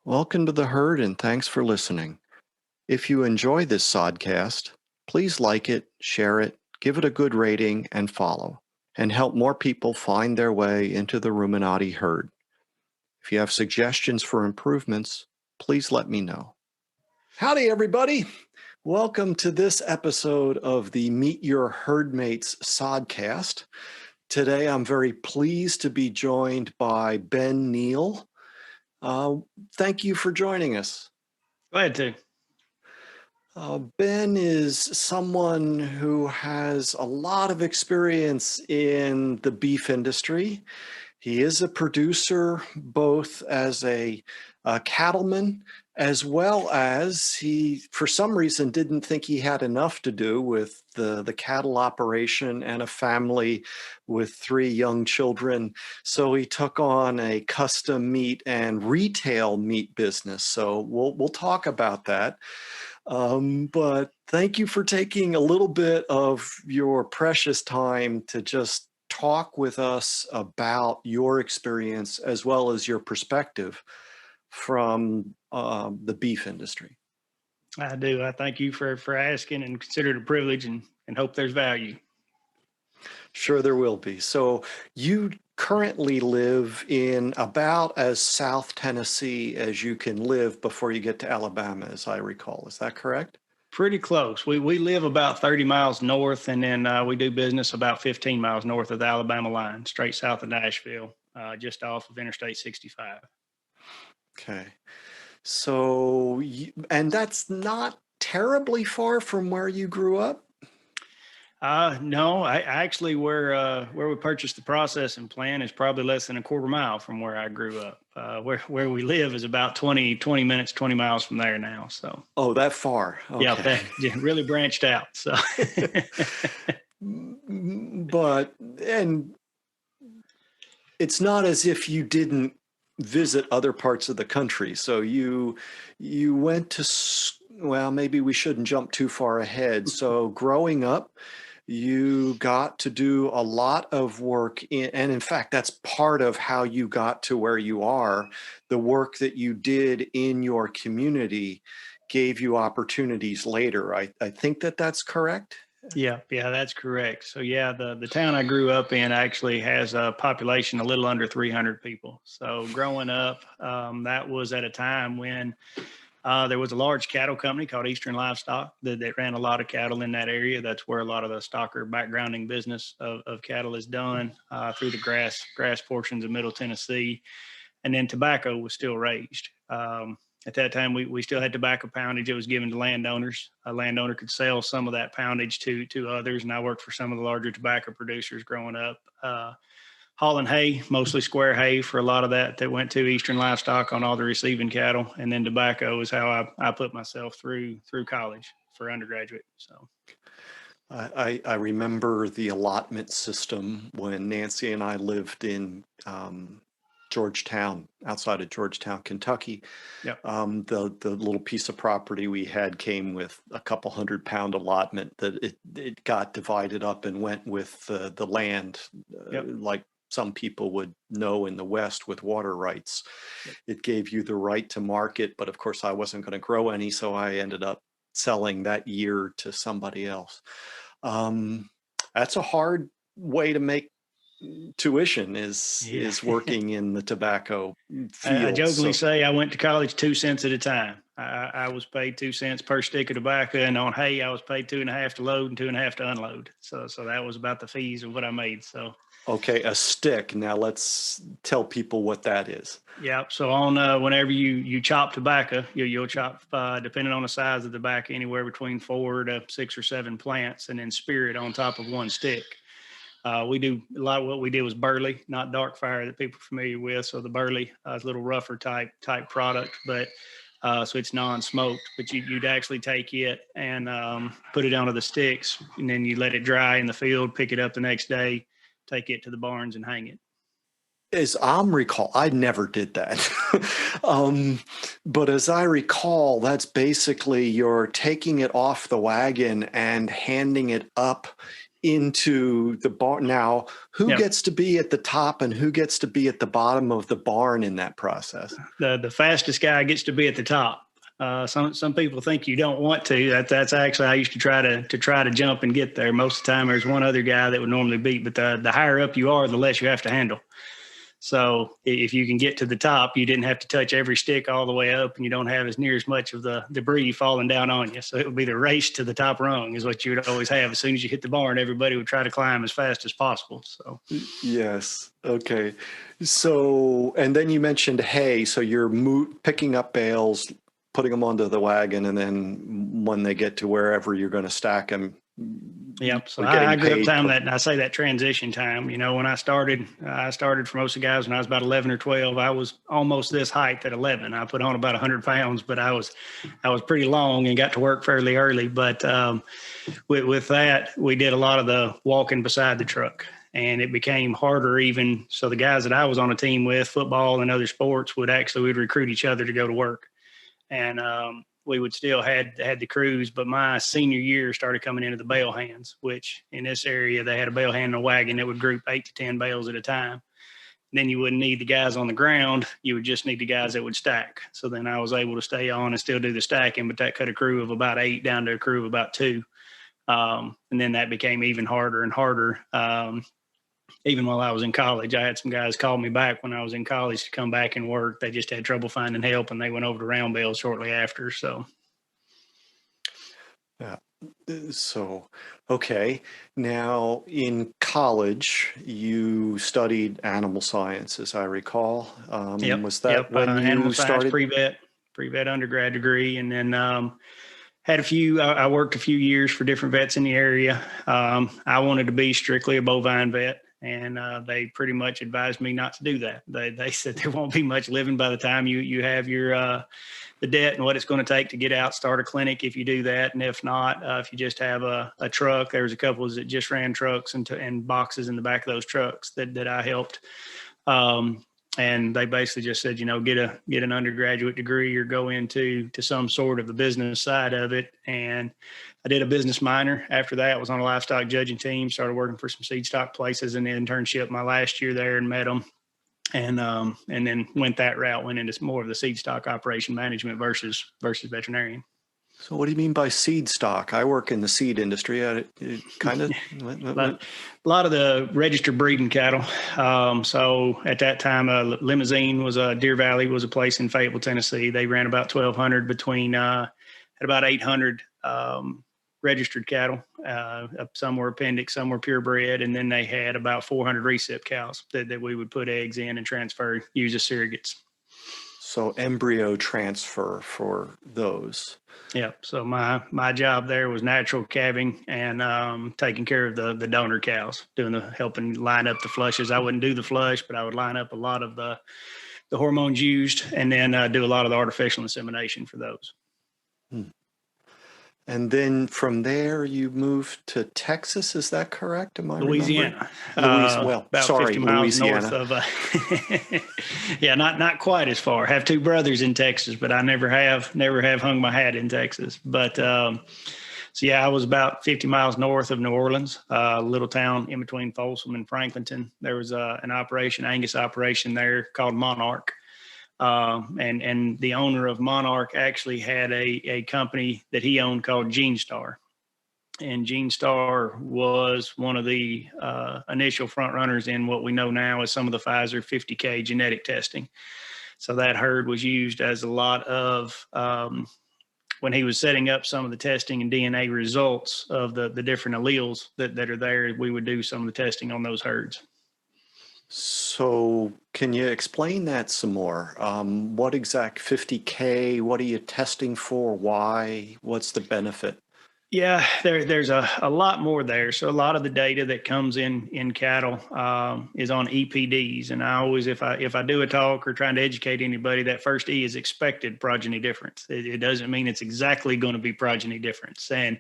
Welcome to the herd and thanks for listening. If you enjoy this sodcast, please like it, share it, give it a good rating, and follow, and help more people find their way into the Ruminati herd. If you have suggestions for improvements, please let me know. Howdy, everybody. Welcome to this episode of the Meet Your Herdmates sodcast. Today, I'm very pleased to be joined by Ben Neale. Thank you for joining us. Glad to. Ben is someone who has a lot of experience in the beef industry. He is a producer, both as a cattleman, as well as he, for some reason, didn't think he had enough to do with the cattle operation and a family with 3 young children. So he took on a custom meat and retail meat business. So we'll talk about that. But thank you for taking a little bit of your precious time to just talk with us about your experience as well as your perspective from the beef industry. I do. I thank you for asking and consider it a privilege and hope there's value. Sure, there will be. So you currently live in about as South Tennessee as you can live before you get to Alabama, as I recall. Is that correct? Pretty close. We live about 30 miles north, and then we do business about 15 miles north of the Alabama line, straight south of Nashville, just off of Interstate 65. Okay. So, and that's not terribly far from where you grew up? No, I actually where we purchased the processing plant is probably less than a quarter mile from where I grew up. Where we live is about 20 minutes, 20 miles from there now. So. Oh, that far. Okay. Yeah, that really branched out. So. But, and it's not as if you didn't visit other parts of the country. So you went to, well, maybe we shouldn't jump too far ahead. So growing up, you got to do a lot of work and in fact, that's part of how you got to where you are. The work that you did in your community gave you opportunities later. I think that's correct. Yeah, that's correct. So yeah, the town I grew up in actually has a population a little under 300 people. So growing up, that was at a time when there was a large cattle company called Eastern Livestock that ran a lot of cattle in that area. That's where a lot of the stocker backgrounding business of cattle is done through the grass portions of Middle Tennessee. And then tobacco was still raised. At that time, we still had tobacco poundage. It was given to landowners. A landowner could sell some of that poundage to others. And I worked for some of the larger tobacco producers growing up, hauling hay, mostly square hay for a lot of that went to Eastern Livestock on all the receiving cattle. And then tobacco is how I put myself through college for undergraduate. So. I remember the allotment system when Nancy and I lived in Georgetown, outside of Georgetown, Kentucky. Yep. The little piece of property we had came with a couple 100-pound allotment that it got divided up and went with the land, Yep. like some people would know in the West with water rights. Yep. It gave you the right to market, but of course I wasn't going to grow any, so I ended up selling that year to somebody else. That's a hard way to make tuition is working in the tobacco field. I jokingly say I went to college 2 cents at a time. I was paid 2 cents per stick of tobacco, and on hay I was paid 2.5 to load and 2.5 to unload. So that was about the fees of what I made. So. Okay, a stick. Now let's tell people what that is. Yeah. So on whenever you chop tobacco, you'll chop depending on the size of the tobacco, anywhere between 4 to 6 or 7 plants, and then spear it on top of one stick. We do a lot of what we did was burley, not dark fire that people are familiar with. So the burley is a little rougher type product, but so it's non-smoked. But you'd actually take it and put it onto the sticks, and then you let it dry in the field, pick it up the next day, take it to the barns and hang it. As I recall, I never did that. But as I recall, that's basically you're taking it off the wagon and handing it up into the barn. Now, who Yep. gets to be at the top and who gets to be at the bottom of the barn in that process? The fastest guy gets to be at the top. Some people think you don't want to. That's actually, I used to try to jump and get there. Most of the time, there's one other guy that would normally beat, but the higher up you are, the less you have to handle. So if you can get to the top, you didn't have to touch every stick all the way up, and you don't have as near as much of the debris falling down on you. So it would be the race to the top rung is what you would always have. As soon as you hit the barn, everybody would try to climb as fast as possible. So yes. Okay. So, and then you mentioned hay. So you're picking up bales, putting them onto the wagon, and then when they get to wherever you're going to stack them. Yep. So I grew up time that, I say that transition time, when I started for most of the guys when I was about 11 or 12. I was almost this height at 11. I put on about 100 pounds, but I was pretty long and got to work fairly early. But with that, we did a lot of the walking beside the truck, and it became harder even. So the guys that I was on a team with, football and other sports, we'd recruit each other to go to work. And we would still had the crews, but my senior year started coming into the bale hands, which in this area, they had a bale hand and a wagon that would group 8 to 10 bales at a time. And then you wouldn't need the guys on the ground. You would just need the guys that would stack. So then I was able to stay on and still do the stacking, but that cut a crew of about 8 down to a crew of about 2. And then that became even harder and harder. Even while I was in college, I had some guys call me back when I was in college to come back and work. They just had trouble finding help, and they went over to round bales shortly after. So, yeah. So, okay. Now, in college, you studied animal science, as I recall. yep. Was that when you animal started? Science pre-vet undergrad degree, and then had I worked a few years for different vets in the area. I wanted to be strictly a bovine vet. And they pretty much advised me not to do that. They said there won't be much living by the time you have your the debt and what it's going to take to get out, start a clinic if you do that. And if not, if you just have a truck, there was a couple that just ran trucks and boxes in the back of those trucks that I helped. And they basically just said, get an undergraduate degree or go into some sort of the business side of it. And I did a business minor. After that, I was on a livestock judging team, started working for some seed stock places in the internship my last year there and met them. And then went that route, went into more of the seed stock operation management versus veterinarian. So what do you mean by seed stock? I work in the seed industry. Kind of. A lot of the registered breeding cattle. So at that time, Limousine was Deer Valley was a place in Fayetteville, Tennessee. They ran about 1,200 between had about 800 registered cattle. Some were appendix, some were purebred, and then they had about 400 recip cows that we would put eggs in and transfer, use as surrogates. So embryo transfer for those. Yeah. So my job there was natural calving and taking care of the donor cows, helping line up the flushes. I wouldn't do the flush, but I would line up a lot of the hormones used, and then do a lot of the artificial insemination for those. And then from there, you moved to Texas. Is that correct? Am I Louisiana? About 50 miles north of. Yeah, not quite as far. I have 2 brothers in Texas, but I never have hung my hat in Texas. But so yeah, I was about 50 miles north of New Orleans, a little town in between Folsom and Franklinton. There was an Angus operation there called Monarch. And the owner of Monarch actually had a company that he owned called Gene Star. And Gene Star was one of the initial front runners in what we know now as some of the Pfizer 50K genetic testing. So that herd was used as a lot of, when he was setting up some of the testing and DNA results of the different alleles that are there, we would do some of the testing on those herds. So can you explain that some more? What exact 50K? What are you testing for? Why? What's the benefit? Yeah, there's a lot more there. So a lot of the data that comes in cattle is on EPDs. And I always, if I do a talk or trying to educate anybody, that first E is expected progeny difference. It doesn't mean it's exactly going to be progeny difference. And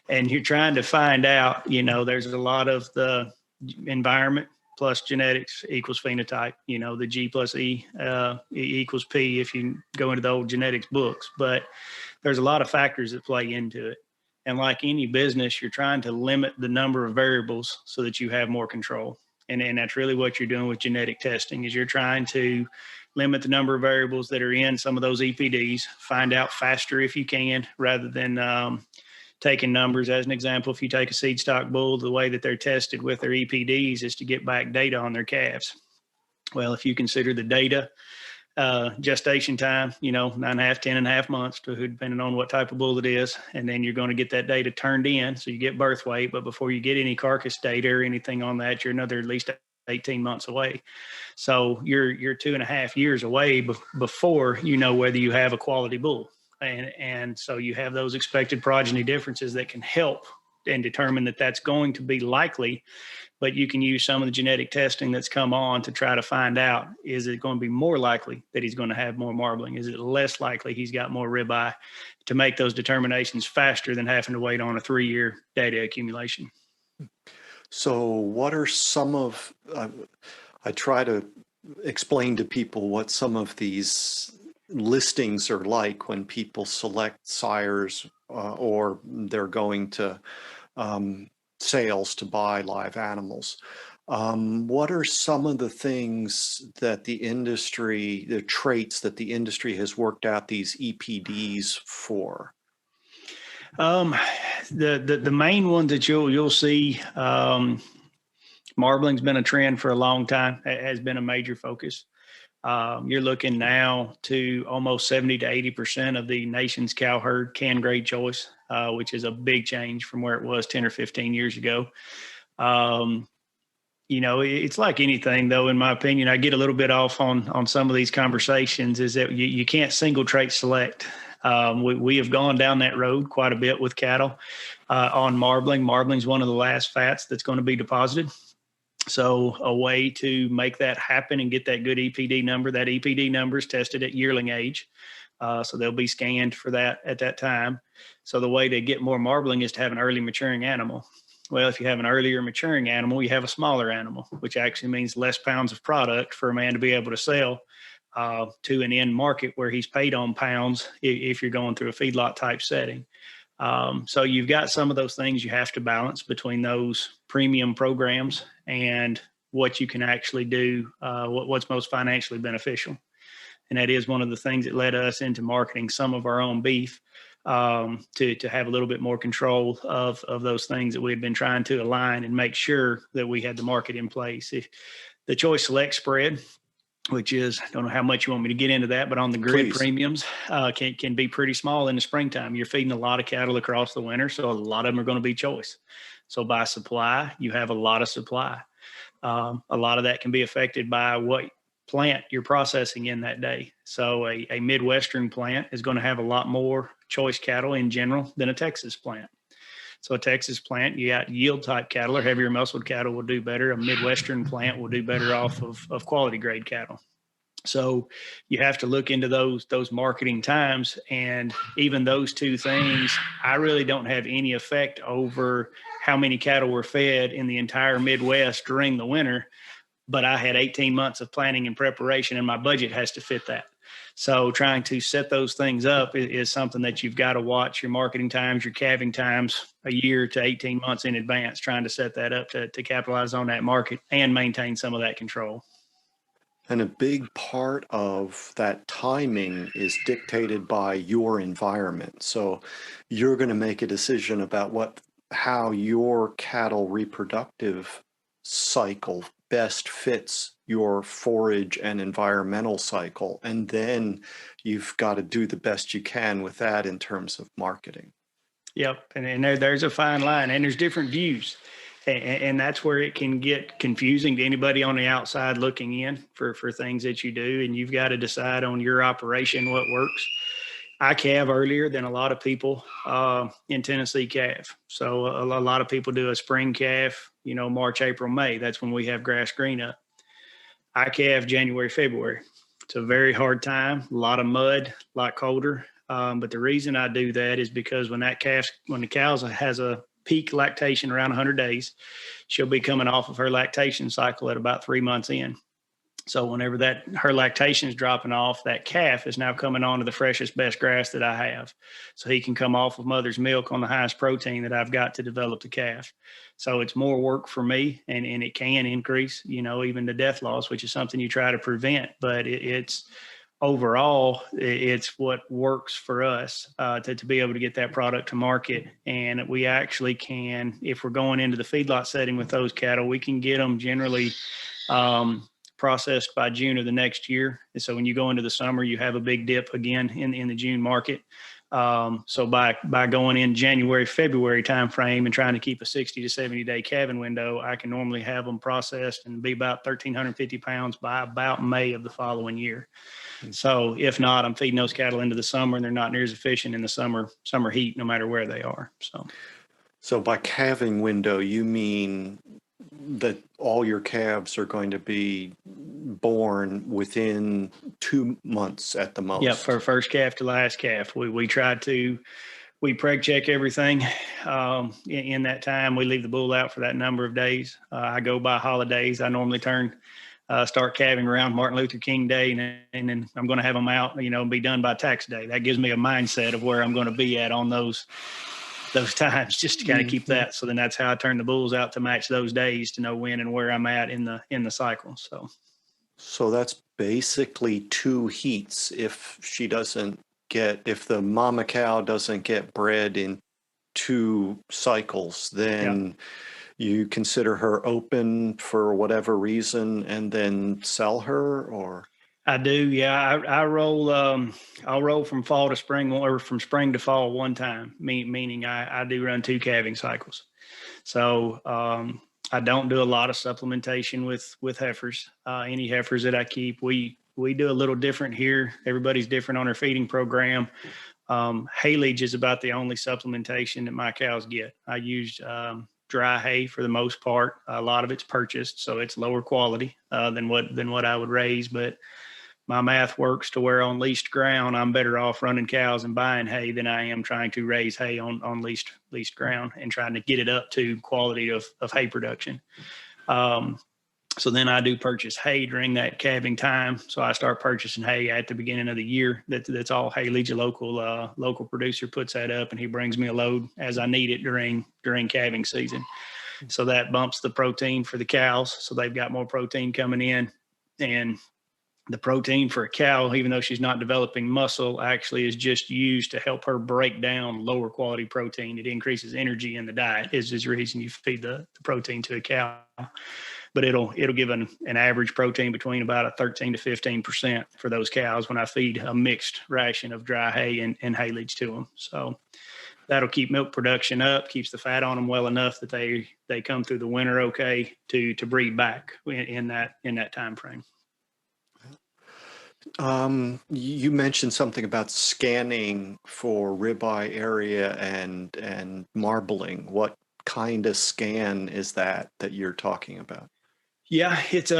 you're trying to find out, there's a lot of the environment plus genetics equals phenotype, the G plus E equals P if you go into the old genetics books. But there's a lot of factors that play into it. And like any business, you're trying to limit the number of variables so that you have more control. And that's really what you're doing with genetic testing is you're trying to limit the number of variables that are in some of those EPDs, find out faster if you can, rather than taking numbers. As an example, if you take a seed stock bull, the way that they're tested with their EPDs is to get back data on their calves. Well, if you consider the data, gestation time, 9.5, 10.5 months, depending on what type of bull it is. And then you're going to get that data turned in. So you get birth weight, but before you get any carcass data or anything on that, you're another at least 18 months away. So you're 2.5 years away before you know whether you have a quality bull. And so you have those expected progeny differences that can help and determine that that's going to be likely. But you can use some of the genetic testing that's come on to try to find out, is it going to be more likely that he's going to have more marbling? Is it less likely he's got more ribeye, to make those determinations faster than having to wait on a 3-year data accumulation? So what are some of, I try to explain to people what some of these listings are like when people select sires or they're going to sales to buy live animals. What are some of the things that the industry, the traits that the industry has worked out these EPDs for? The main ones that you'll see, marbling's been a trend for a long time. It has been a major focus. You're looking now to almost 70 to 80% of the nation's cow herd can grade choice, which is a big change from where it was 10 or 15 years ago. It's like anything, though, in my opinion. I get a little bit off on some of these conversations, is that you can't single trait select. We have gone down that road quite a bit with cattle on marbling. Marbling is one of the last fats that's going to be deposited. So a way to make that happen and get that good EPD number, that EPD number is tested at yearling age. So they'll be scanned for that at that time. So the way to get more marbling is to have an early maturing animal. Well, if you have an earlier maturing animal, you have a smaller animal, which actually means less pounds of product for a man to be able to sell to an end market where he's paid on pounds if you're going through a feedlot type setting. So you've got some of those things you have to balance between those premium programs and what you can actually do, what's most financially beneficial. And that is one of the things that led us into marketing some of our own beef, to have a little bit more control of those things that we had been trying to align and make sure that we had the market in place. If the Choice Select spread, which is, I don't know how much you want me to get into that, but on the grid, please, premiums can be pretty small in the springtime. You're feeding a lot of cattle across the winter, so a lot of them are going to be choice. So by supply, you have a lot of supply. A lot of that can be affected by what plant you're processing in that day. So a Midwestern plant is going to have a lot more choice cattle in general than a Texas plant. So a Texas plant, you got yield type cattle or heavier muscled cattle will do better. A Midwestern plant will do better off of quality grade cattle. So you have to look into those marketing times, and even those two things, I really don't have any effect over how many cattle were fed in the entire Midwest during the winter, but I had 18 months of planning and preparation, and my budget has to fit that. So trying to set those things up is something that you've got to watch your marketing times, your calving times a year to 18 months in advance, trying to set that up to capitalize on that market and maintain some of that control. And a big part of that timing is dictated by your environment. So you're going to make a decision about how your cattle reproductive cycle best fits your forage and environmental cycle. And then you've got to do the best you can with that in terms of marketing. Yep. And there's a fine line, and there's different views. And that's where it can get confusing to anybody on the outside looking in for things that you do. And you've got to decide on your operation what works. I calve earlier than a lot of people in Tennessee calve. So a lot of people do a spring calf, March, April, May. That's when we have grass green up. I calve January, February. It's a very hard time, a lot of mud, a lot colder. But the reason I do that is because when the cow has a peak lactation around 100 days, she'll be coming off of her lactation cycle at about 3 months in. So whenever her lactation is dropping off, that calf is now coming onto the freshest, best grass that I have. So he can come off of mother's milk on the highest protein that I've got to develop the calf. So it's more work for me, and it can increase, even the death loss, which is something you try to prevent. But it's overall, it's what works for us to be able to get that product to market. And we actually can, if we're going into the feedlot setting with those cattle, we can get them generally processed by June of the next year. And so when you go into the summer, you have a big dip again in the June market. So by going in January, February timeframe and trying to keep a 60 to 70 day calving window, I can normally have them processed and be about 1,350 pounds by about May of the following year. So if not, I'm feeding those cattle into the summer, and they're not near as efficient in the summer heat, no matter where they are. So by calving window, you mean that all your calves are going to be born within 2 months at the most? Yeah, for first calf to last calf. We preg check everything in that time. We leave the bull out for that number of days. I go by holidays. I normally start calving around Martin Luther King Day, and then I'm going to have them out, and be done by tax day. That gives me a mindset of where I'm going to be at on those times, just to kind of keep that. So then that's how I turn the bulls out to match those days, to know when and where I'm at in the cycle. So that's basically 2 heats. If the mama cow doesn't get bred in 2 cycles, then you consider her open for whatever reason and then sell her, or? I do. Yeah. I'll roll from fall to spring, or from spring to fall one time, meaning I do run 2 calving cycles. So, I don't do a lot of supplementation with heifers. Any heifers that I keep, we do a little different here. Everybody's different on their feeding program. Haylage is about the only supplementation that my cows get. I use dry hay for the most part. A lot of it's purchased, so it's lower quality than what I would raise. But my math works to where on leased ground, I'm better off running cows and buying hay than I am trying to raise hay on leased ground and trying to get it up to quality of hay production. So then I do purchase hay during that calving time. So I start purchasing hay at the beginning of the year. That's all haylage. A local producer puts that up, and he brings me a load as I need it during calving season. So that bumps the protein for the cows. So they've got more protein coming in, and the protein for a cow, even though she's not developing muscle, actually is just used to help her break down lower quality protein. It increases energy in the diet, is the reason you feed the protein to a cow. But it'll give an average protein between about a 13 to 15% for those cows when I feed a mixed ration of dry hay and haylage to them. So that'll keep milk production up, keeps the fat on them well enough that they come through the winter okay to breed back in that time frame. You mentioned something about scanning for ribeye area and marbling. What kind of scan is that you're talking about? Yeah, it's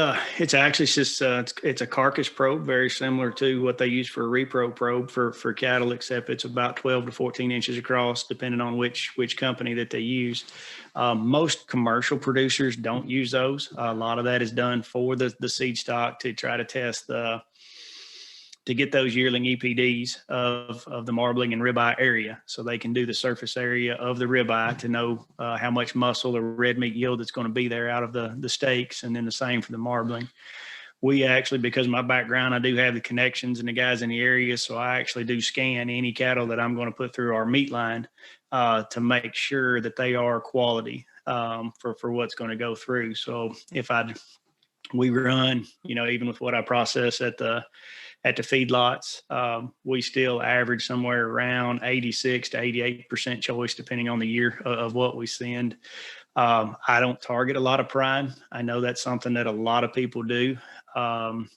actually just it's a carcass probe, very similar to what they use for a repro probe for cattle, except it's about 12 to 14 inches across, depending on which company that they use. Most commercial producers don't use those. A lot of that is done for the seed stock to try to test to get those yearling EPDs of the marbling and ribeye area, so they can do the surface area of the ribeye to know how much muscle or red meat yield that's going to be there out of the steaks, and then the same for the marbling. We actually, because of my background, I do have the connections and the guys in the area, so I actually do scan any cattle that I'm going to put through our meat line to make sure that they are quality for what's going to go through. So if we run, even with what I process at the feedlots, we still average somewhere around 86 to 88% choice, depending on the year of what we send. I don't target a lot of prime. I know that's something that a lot of people do. Some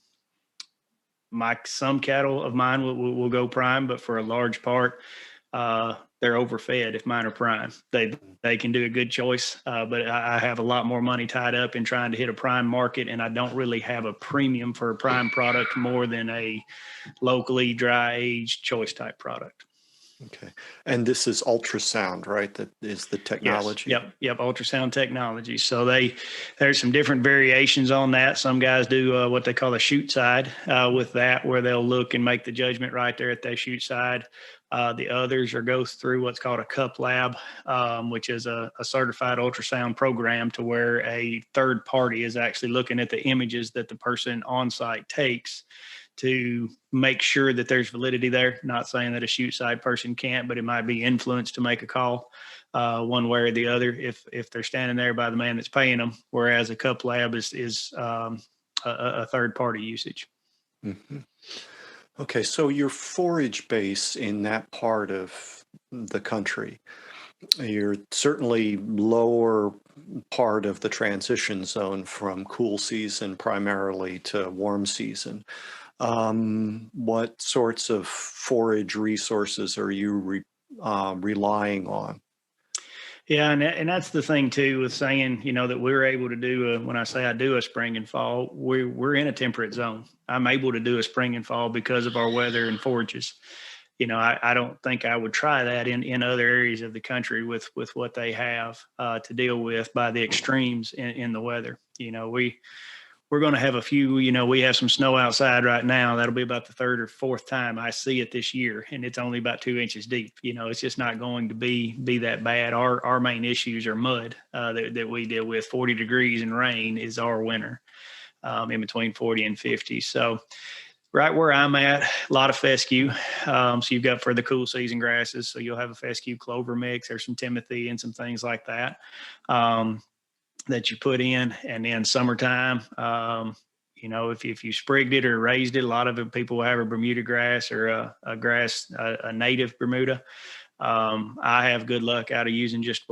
cattle of mine will go prime, but for a large part, they're overfed if mine are prime. They can do a good choice, but I have a lot more money tied up in trying to hit a prime market, and I don't really have a premium for a prime product more than a locally dry aged choice type product. Okay. And this is ultrasound, right? That is the Yes. technology. Yep. Ultrasound technology. So there's some different variations on that. Some guys do what they call a shoot side with that, where they'll look and make the judgment right there at that shoot side. The others are go through what's called a cup lab, which is a certified ultrasound program to where a third party is actually looking at the images that the person on site takes to make sure that there's validity there. Not saying that a shoot side person can't, but it might be influenced to make a call one way or the other if they're standing there by the man that's paying them. Whereas a cup lab is a third party usage. Mm-hmm. Okay, so your forage base in that part of the country, you're certainly lower part of the transition zone from cool season primarily to warm season. What sorts of forage resources are you relying on? Yeah, and that's the thing too with saying, that we're able to do when I say I do a spring and fall, we're in a temperate zone. I'm able to do a spring and fall because of our weather and forages. I don't think I would try that in other areas of the country with what they have to deal with by the extremes in the weather. We're going to have a few, we have some snow outside right now. That'll be about the third or fourth time I see it this year. And it's only about 2 inches deep. It's just not going to be that bad. Our main issues are mud that we deal with. 40 degrees and rain is our winter in between 40 and 50. So right where I'm at, a lot of fescue. So you've got for the cool season grasses. So you'll have a fescue clover mix. There's some timothy and some things like that. That you put in, and then summertime, if you sprigged it or raised it, a lot of it, people will have a Bermuda grass or a grass, a native Bermuda. I have good luck out of using just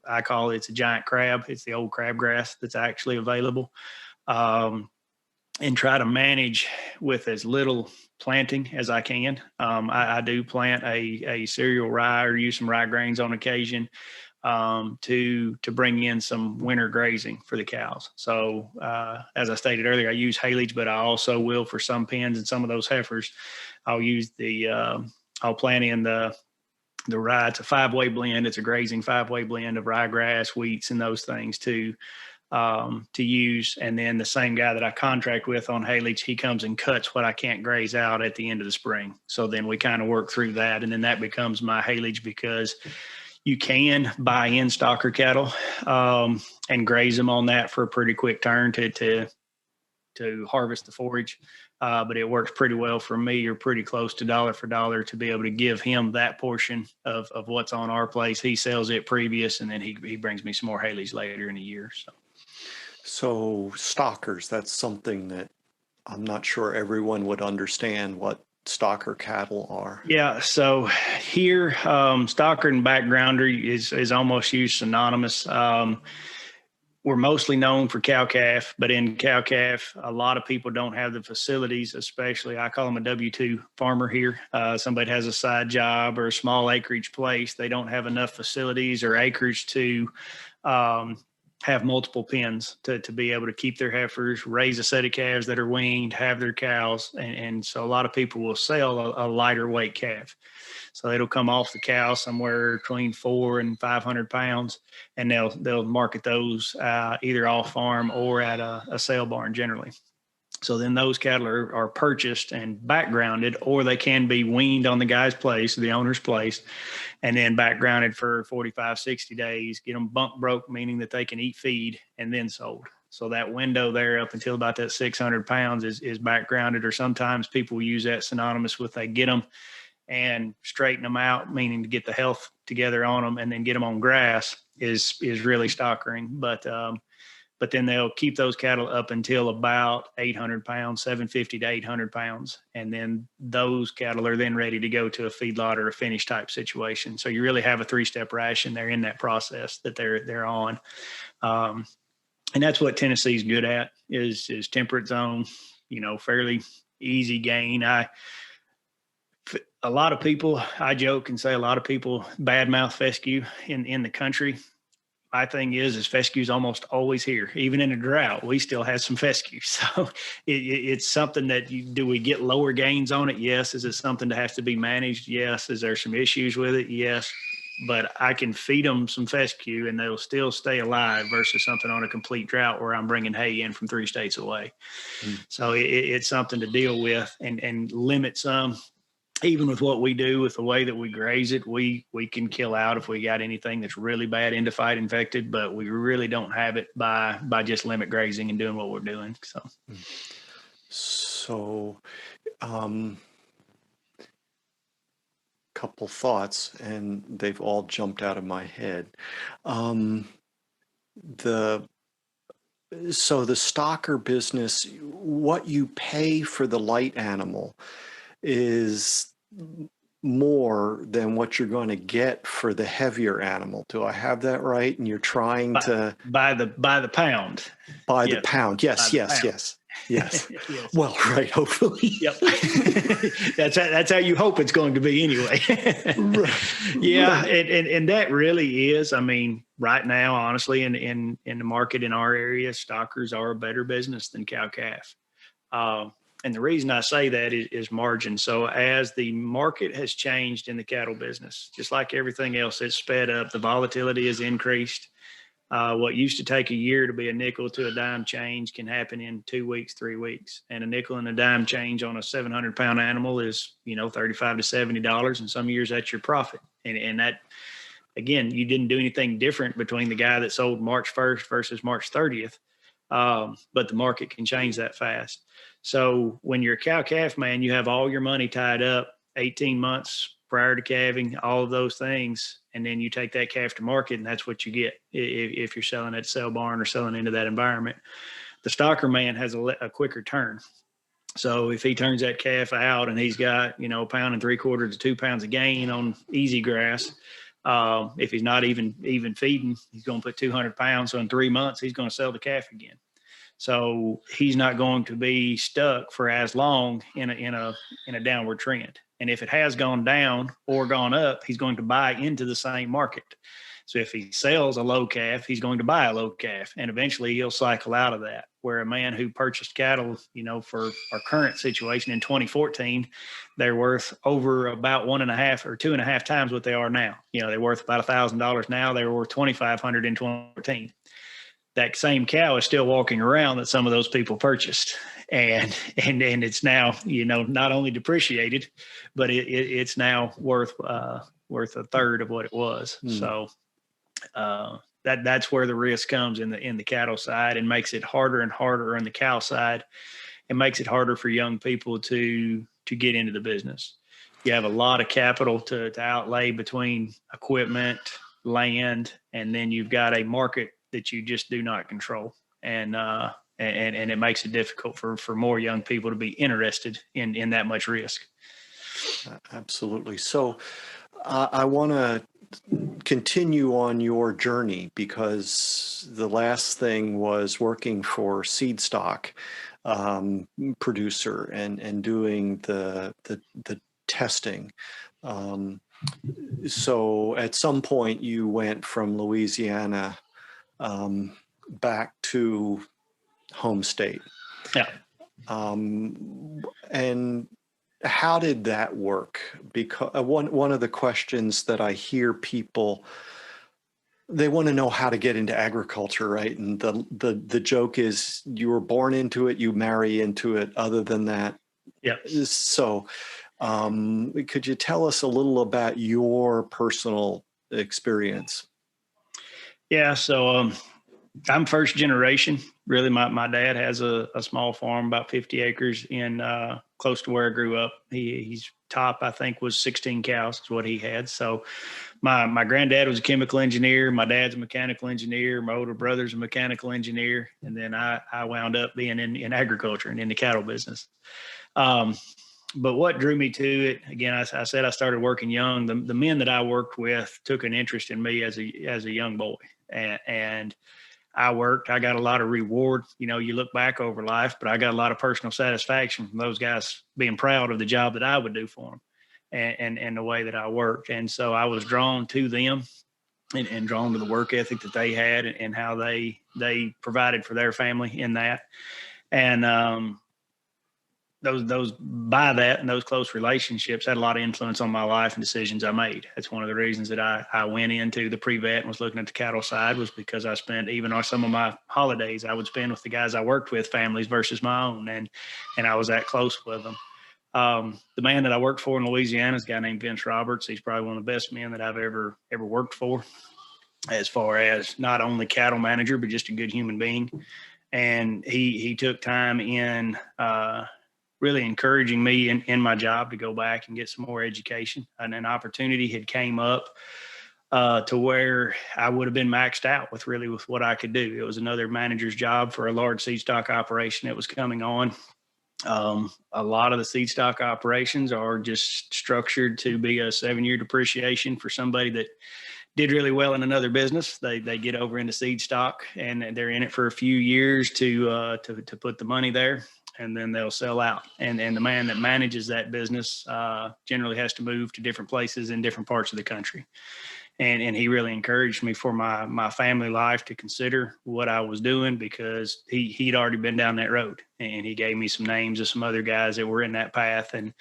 I call it's a giant crab. It's the old crabgrass that's actually available, and try to manage with as little planting as I can. I do plant a cereal rye or use some rye grains on occasion to bring in some winter grazing for the cows. So as I stated earlier, I use haylage, but I also will for some pens and some of those heifers. I'll use I'll plant in the rye. It's a 5-way blend. It's a grazing 5-way blend of ryegrass, wheats, and those things to use. And then the same guy that I contract with on haylage, he comes and cuts what I can't graze out at the end of the spring. So then we kind of work through that, and then that becomes my haylage, because you can buy in stocker cattle and graze them on that for a pretty quick turn to harvest the forage. But it works pretty well for me, or pretty close to dollar for dollar, to be able to give him that portion of what's on our place. He sells it previous, and then he brings me some more haylage later in the year. So stockers, that's something that I'm not sure everyone would understand what stocker cattle are. Yeah, so here, stocker and backgrounder is almost used synonymous. We're mostly known for cow-calf, but in cow-calf, a lot of people don't have the facilities, especially I call them a W-2 farmer here. Somebody has a side job or a small acreage place. They don't have enough facilities or acreage to have multiple pens to be able to keep their heifers, raise a set of calves that are weaned, have their cows. And so a lot of people will sell a lighter weight calf. So it'll come off the cow somewhere between 400 and 500 pounds, and they'll market those either off farm or at a sale barn generally. So then those cattle are purchased and backgrounded, or they can be weaned on the guy's place, the owner's place, and then backgrounded for 45, 60 days, get them bunk broke, meaning that they can eat feed, and then sold. So that window there up until about that 600 pounds is backgrounded, or sometimes people use that synonymous with they get them and straighten them out, meaning to get the health together on them, and then get them on grass is really stockering. But then they'll keep those cattle up until about 800 pounds, 750 to 800 pounds. And then those cattle are then ready to go to a feedlot or a finish type situation. So you really have a 3-step ration there in that process that they're on. And that's what Tennessee's good at is temperate zone, fairly easy gain. A lot of people, I joke and say a lot of people badmouth fescue in the country. my thing is fescue's almost always here. Even in a drought, we still have some fescue. So it's something that do we get lower gains on it? Yes. Is it something that has to be managed? Yes. Is there some issues with it? Yes. But I can feed them some fescue and they'll still stay alive versus something on a complete drought where I'm bringing hay in from 3 states away. So it's something to deal with and limit some. Even with what we do, with the way that we graze it, we can kill out if we got anything that's really bad endophyte infected, but we really don't have it by just limit grazing and doing what we're doing. So, couple thoughts, and they've all jumped out of my head. The stocker business, what you pay for the light animal is more than what you're going to get for the heavier animal. Do I have that right? And you're trying to by the pound. The pound. Yes, yes, yes. Yes. Yes. Well, right. Hopefully. Yep. That's how you hope it's going to be anyway. Right. Yeah. Right. And that really is, I mean, right now, honestly, in the market in our area, stockers are a better business than cow calf. And the reason I say that is margin. So as the market has changed in the cattle business, just like everything else, it's sped up. The volatility has increased. What used to take a year to be a nickel to a dime change can happen in 2 weeks, 3 weeks. And a nickel and a dime change on a 700-pound animal is, $35 to $70. And some years that's your profit. And that, again, you didn't do anything different between the guy that sold March 1st versus March 30th. But the market can change that fast. So when you're a cow calf man, you have all your money tied up 18 months prior to calving, all of those things. And then you take that calf to market and that's what you get if you're selling at sale barn or selling into that environment. The stocker man has a quicker turn. So if he turns that calf out and he's got, 1.75 pounds to 2 pounds of gain on easy grass, if he's not even feeding, he's going to put 200 pounds. So in 3 months, he's going to sell the calf again. So he's not going to be stuck for as long in a downward trend. And if it has gone down or gone up, he's going to buy into the same market. So if he sells a low calf, he's going to buy a low calf, and eventually he'll cycle out of that. Where a man who purchased cattle, for our current situation in 2014, they're worth over about 1.5 or 2.5 times what they are now. They're worth about $1,000 now. They were worth $2,500 in 2014. That same cow is still walking around that some of those people purchased, and it's now not only depreciated, but it's now worth a third of what it was. So that's where the risk comes in the cattle side, and makes it harder and harder on the cow side. It makes it harder for young people to get into the business. You have a lot of capital to outlay between equipment, land, and then you've got a market that you just do not control. And it makes it difficult for more young people to be interested in that much risk. Absolutely. So I want to continue on your journey, because the last thing was working for seed stock producer and doing the testing. So at some point you went from Louisiana back to home state. Yeah. And how did that work? Because one of the questions that I hear people, they want to know how to get into agriculture, right? And the joke is, you were born into it, you marry into it. Other than that, yeah. So could you tell us a little about your personal experience? Yeah. So I'm first generation. Really, my dad has a small farm, about 50 acres in close to where I grew up. He's top, I think, was 16 cows is what he had. So my granddad was a chemical engineer. My dad's a mechanical engineer. My older brother's a mechanical engineer. And then I wound up being in agriculture and in the cattle business. But what drew me to it, again, I said I started working young. The men that I worked with took an interest in me as a young boy. And I got a lot of reward. You look back over life, but I got a lot of personal satisfaction from those guys being proud of the job that I would do for them and the way that I worked. And so I was drawn to them. and drawn to the work ethic that they had and how they provided for their family in that. And those by that and those close relationships had a lot of influence on my life and decisions I made. That's one of the reasons that I went into the pre-vet and was looking at the cattle side, was because I spent even on some of my holidays I would spend with the guys I worked with, families versus my own, and I was that close with them. The man that I worked for in Louisiana is a guy named Vince Roberts. He's probably one of the best men that I've ever worked for, as far as not only cattle manager, but just a good human being. And he took time in really encouraging me in my job to go back and get some more education. And an opportunity had came up to where I would have been maxed out with what I could do. It was another manager's job for a large seed stock operation that was coming on. A lot of the seed stock operations are just structured to be a 7-year depreciation for somebody that did really well in another business. They get over into seed stock and they're in it for a few years to put the money there, and then they'll sell out. And the man that manages that business generally has to move to different places in different parts of the country. And he really encouraged me for my family life to consider what I was doing, because he'd already been down that road, and he gave me some names of some other guys that were in that path, and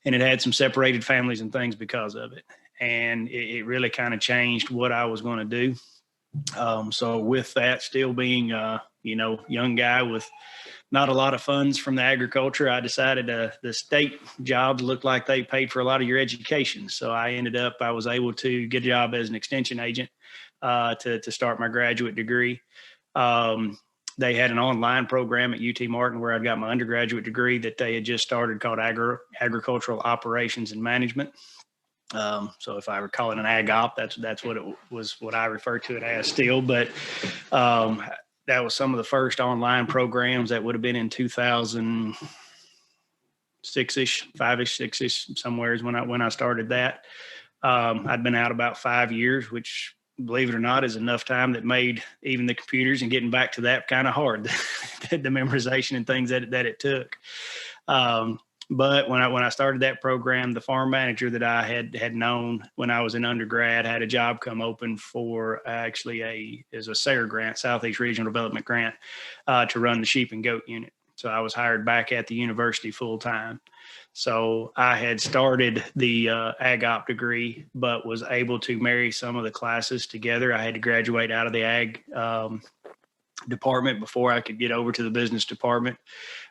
it had some separated families and things because of it. And it really kind of changed what I was going to do. So with that, still being young guy with not a lot of funds from the agriculture, I decided the state jobs looked like they paid for a lot of your education. So I was able to get a job as an extension agent to start my graduate degree. They had an online program at UT Martin where I got my undergraduate degree that they had just started, called Agricultural Operations and Management. So if I recall it an ag op, that's what it was, what I refer to it as still. But that was some of the first online programs. That would have been in 2006-ish, 5-ish, 6-ish, somewhere is when I started that. I'd been out about 5 years, which, believe it or not, is enough time that made even the computers and getting back to that kind of hard, the memorization and things that it took. But when I started that program, the farm manager that I had known when I was in undergrad had a job come open for actually a SARE grant, Southeast Regional Development Grant, to run the sheep and goat unit. So I was hired back at the university full time. So I had started the ag op degree, but was able to marry some of the classes together. I had to graduate out of the ag department before I could get over to the business department.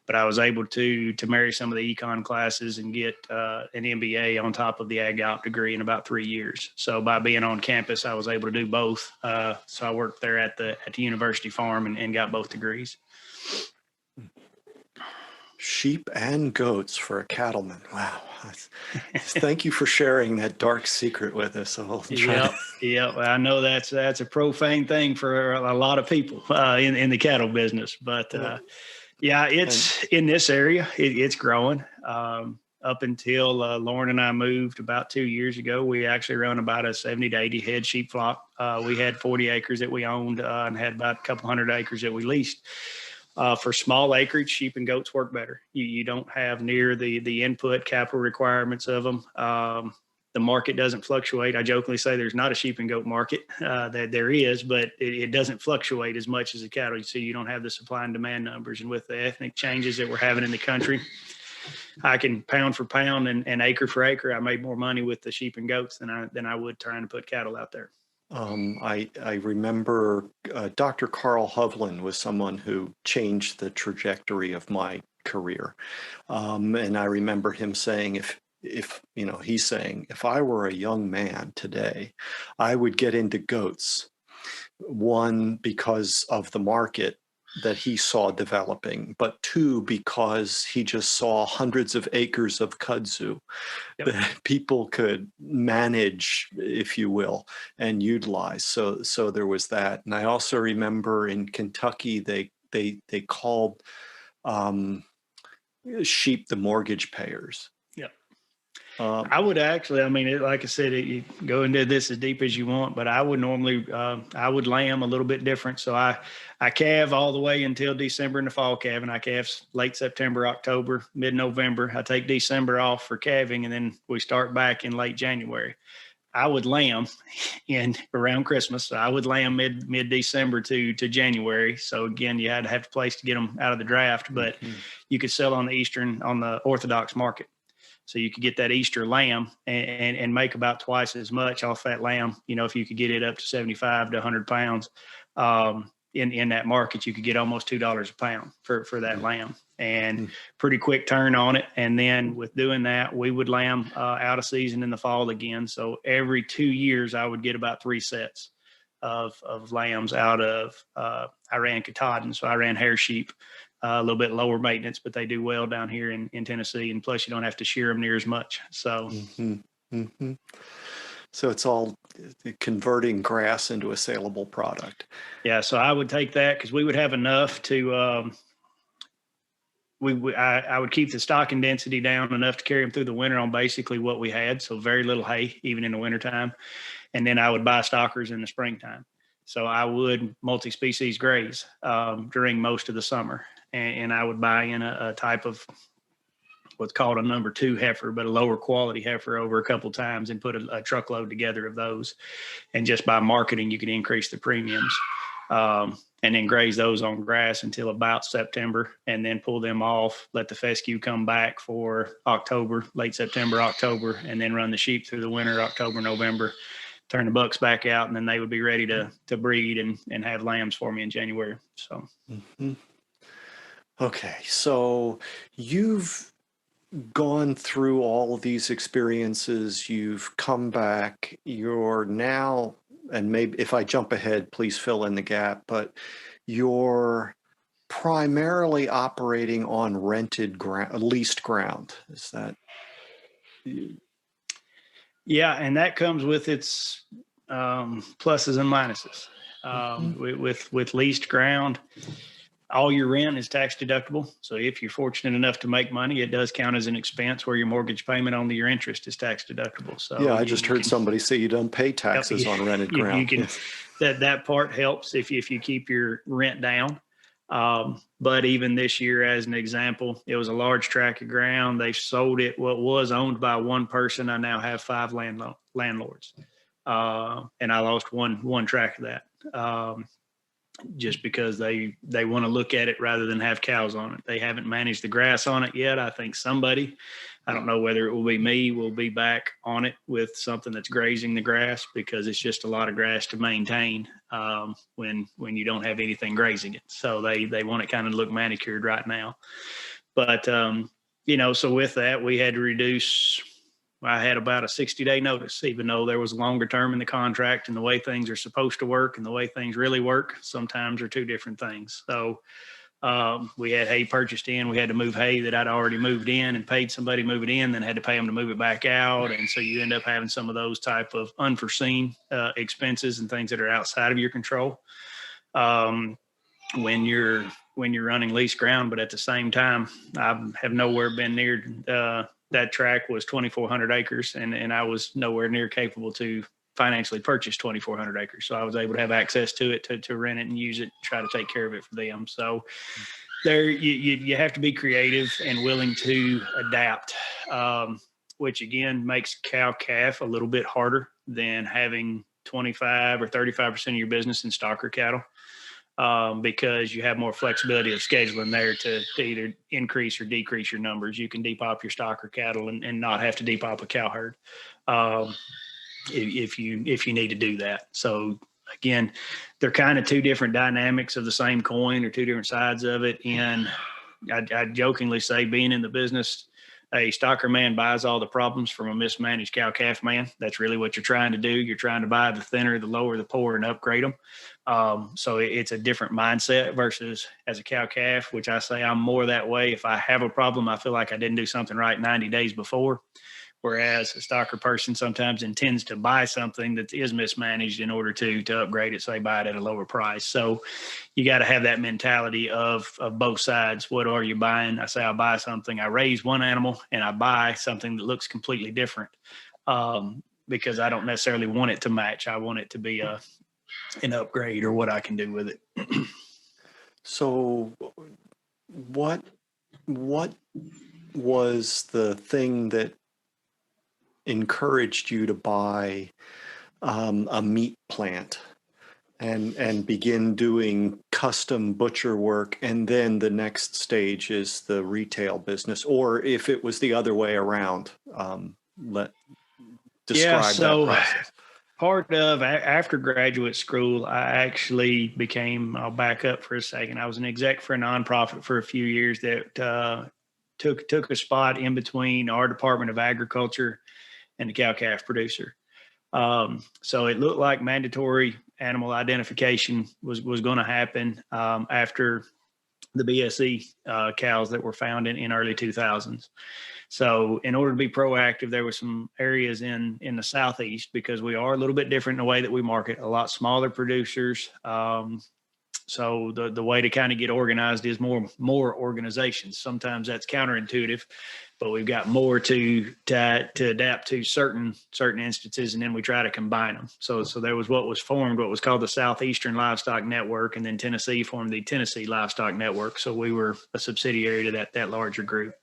But I was able to marry some of the econ classes and get an MBA on top of the ag op degree in about 3 years. So by being on campus, I was able to do both. So I worked there at the university farm and got both degrees. Sheep and goats for a cattleman. Wow. Thank you for sharing that dark secret with us. Yeah. I know that's a profane thing for a lot of people in the cattle business, but it's in this area, it's growing. Up until Lauren and I moved about 2 years ago, we actually run about a 70 to 80 head sheep flock. We had 40 acres that we owned and had about a couple hundred acres that we leased. For small acreage, sheep and goats work better. You don't have near the input capital requirements of them. The market doesn't fluctuate. I jokingly say there's not a sheep and goat market. That there is, but it doesn't fluctuate as much as the cattle. So you don't have the supply and demand numbers. And with the ethnic changes that we're having in the country, I can pound for pound and acre for acre, I made more money with the sheep and goats than I would trying to put cattle out there. I remember Dr. Carl Hovland was someone who changed the trajectory of my career. And I remember him saying, he's saying, if I were a young man today, I would get into goats. One, because of the market that he saw developing, but two, because he just saw hundreds of acres of kudzu that people could manage, if you will, and utilize. So there was that. And I also remember in Kentucky, they called sheep the mortgage payers. I would actually, like I said, you go into this as deep as you want, but I would normally, I would lamb a little bit different. So I calve all the way until December in the fall calving. I calve late September, October, mid-November. I take December off for calving, and then we start back in late January. I would lay them in around Christmas. So I would lay them mid December to January. So again, you had to have a place to get them out of the draft, but you could sell on the Orthodox market. So you could get that Easter lamb and make about twice as much off that lamb. You know, if you could get it up to 75 to 100 pounds, in that market, you could get almost $2 a pound for that lamb, and pretty quick turn on it. And then with doing that, we would lamb out of season in the fall again. So every 2 years, I would get about 3 sets of lambs out of, I ran Katahdin, so I ran hair sheep, a little bit lower maintenance, but they do well down here in Tennessee. And plus you don't have to shear them near as much. So, So it's all converting grass into a saleable product. Yeah. So I would take that because we would have enough to, I would keep the stocking density down enough to carry them through the winter on basically what we had. So very little hay, even in the wintertime. And then I would buy stockers in the springtime. So I would multi-species graze during most of the summer. And I would buy in a type of what's called a number 2 heifer, but a lower quality heifer over a couple times, and put a truckload together of those. And just by marketing, you can increase the premiums. And then graze those on grass until about September, and then pull them off, let the fescue come back for October, late September, October, and then run the sheep through the winter, October, November, turn the bucks back out, and then they would be ready to breed and have lambs for me in January. So. Okay. So you've gone through all of these experiences, you've come back, you're now, and maybe if I jump ahead, please fill in the gap, but you're primarily operating on rented ground, leased ground. Is that? Yeah, and that comes with its pluses and minuses. With leased ground, all your rent is tax deductible. So if you're fortunate enough to make money, it does count as an expense, where your mortgage payment on your interest is tax deductible. So yeah, I just heard somebody say you don't pay taxes on rented ground. You can, that part helps if you keep your rent down. But even this year, as an example, it was a large tract of ground. They sold it. What was owned by one person, I now have 5 landlords, and I lost one tract of that. Just because they want to look at it rather than have cows on it. They haven't managed the grass on it yet. I think somebody, I don't know whether it will be me, will be back on it with something that's grazing the grass, because it's just a lot of grass to maintain when you don't have anything grazing it. So they want it kind of look manicured right now. But, so with that, we had to reduce. I had about a 60-day notice, even though there was longer term in the contract, and the way things are supposed to work and the way things really work sometimes are 2 different things. So we had hay purchased in. We had to move hay that I'd already moved in and paid somebody to move it in, then had to pay them to move it back out. And so you end up having some of those type of unforeseen expenses and things that are outside of your control when you're running leased ground. But at the same time, I have nowhere been near that tract was 2,400 acres, and I was nowhere near capable to financially purchase 2,400 acres. So I was able to have access to it, to rent it and use it, try to take care of it for them. So there, you have to be creative and willing to adapt, which again makes cow-calf a little bit harder than having 25 or 35% of your business in stocker cattle. Because you have more flexibility of scheduling there to either increase or decrease your numbers. You can depop your stocker cattle and not have to depop a cow herd if you need to do that. So again, they're kind of 2 different dynamics of the same coin, or 2 different sides of it. And I jokingly say, being in the business, a stocker man buys all the problems from a mismanaged cow-calf man. That's really what you're trying to do. You're trying to buy the thinner, the lower, the poorer, and upgrade them. So it's a different mindset versus as a cow-calf, which I say I'm more that way. If I have a problem, I feel like I didn't do something right 90 days before. Whereas a stocker person sometimes intends to buy something that is mismanaged in order to upgrade it, so they buy it at a lower price. So you got to have that mentality of both sides. What are you buying? I say I buy something, I raise one animal, and I buy something that looks completely different because I don't necessarily want it to match. I want it to be an upgrade or what I can do with it. So what was the thing that encouraged you to buy a meat plant and begin doing custom butcher work, and then the next stage is the retail business, or if it was the other way around, describe that So process. part of after graduate school, I actually became, I'll back up for a second. I was an exec for a nonprofit for a few years that took a spot in between our Department of Agriculture and the cow-calf producer. So it looked like mandatory animal identification was going to happen after the BSE cows that were found in early 2000s. So in order to be proactive, there were some areas in the Southeast, because we are a little bit different in the way that we market, a lot smaller producers. So the way to kind of get organized is more organizations. Sometimes that's counterintuitive, but we've got more to adapt to certain instances, and then we try to combine them. So there was what was called the Southeastern Livestock Network, and then Tennessee formed the Tennessee Livestock Network. So we were a subsidiary to that larger group.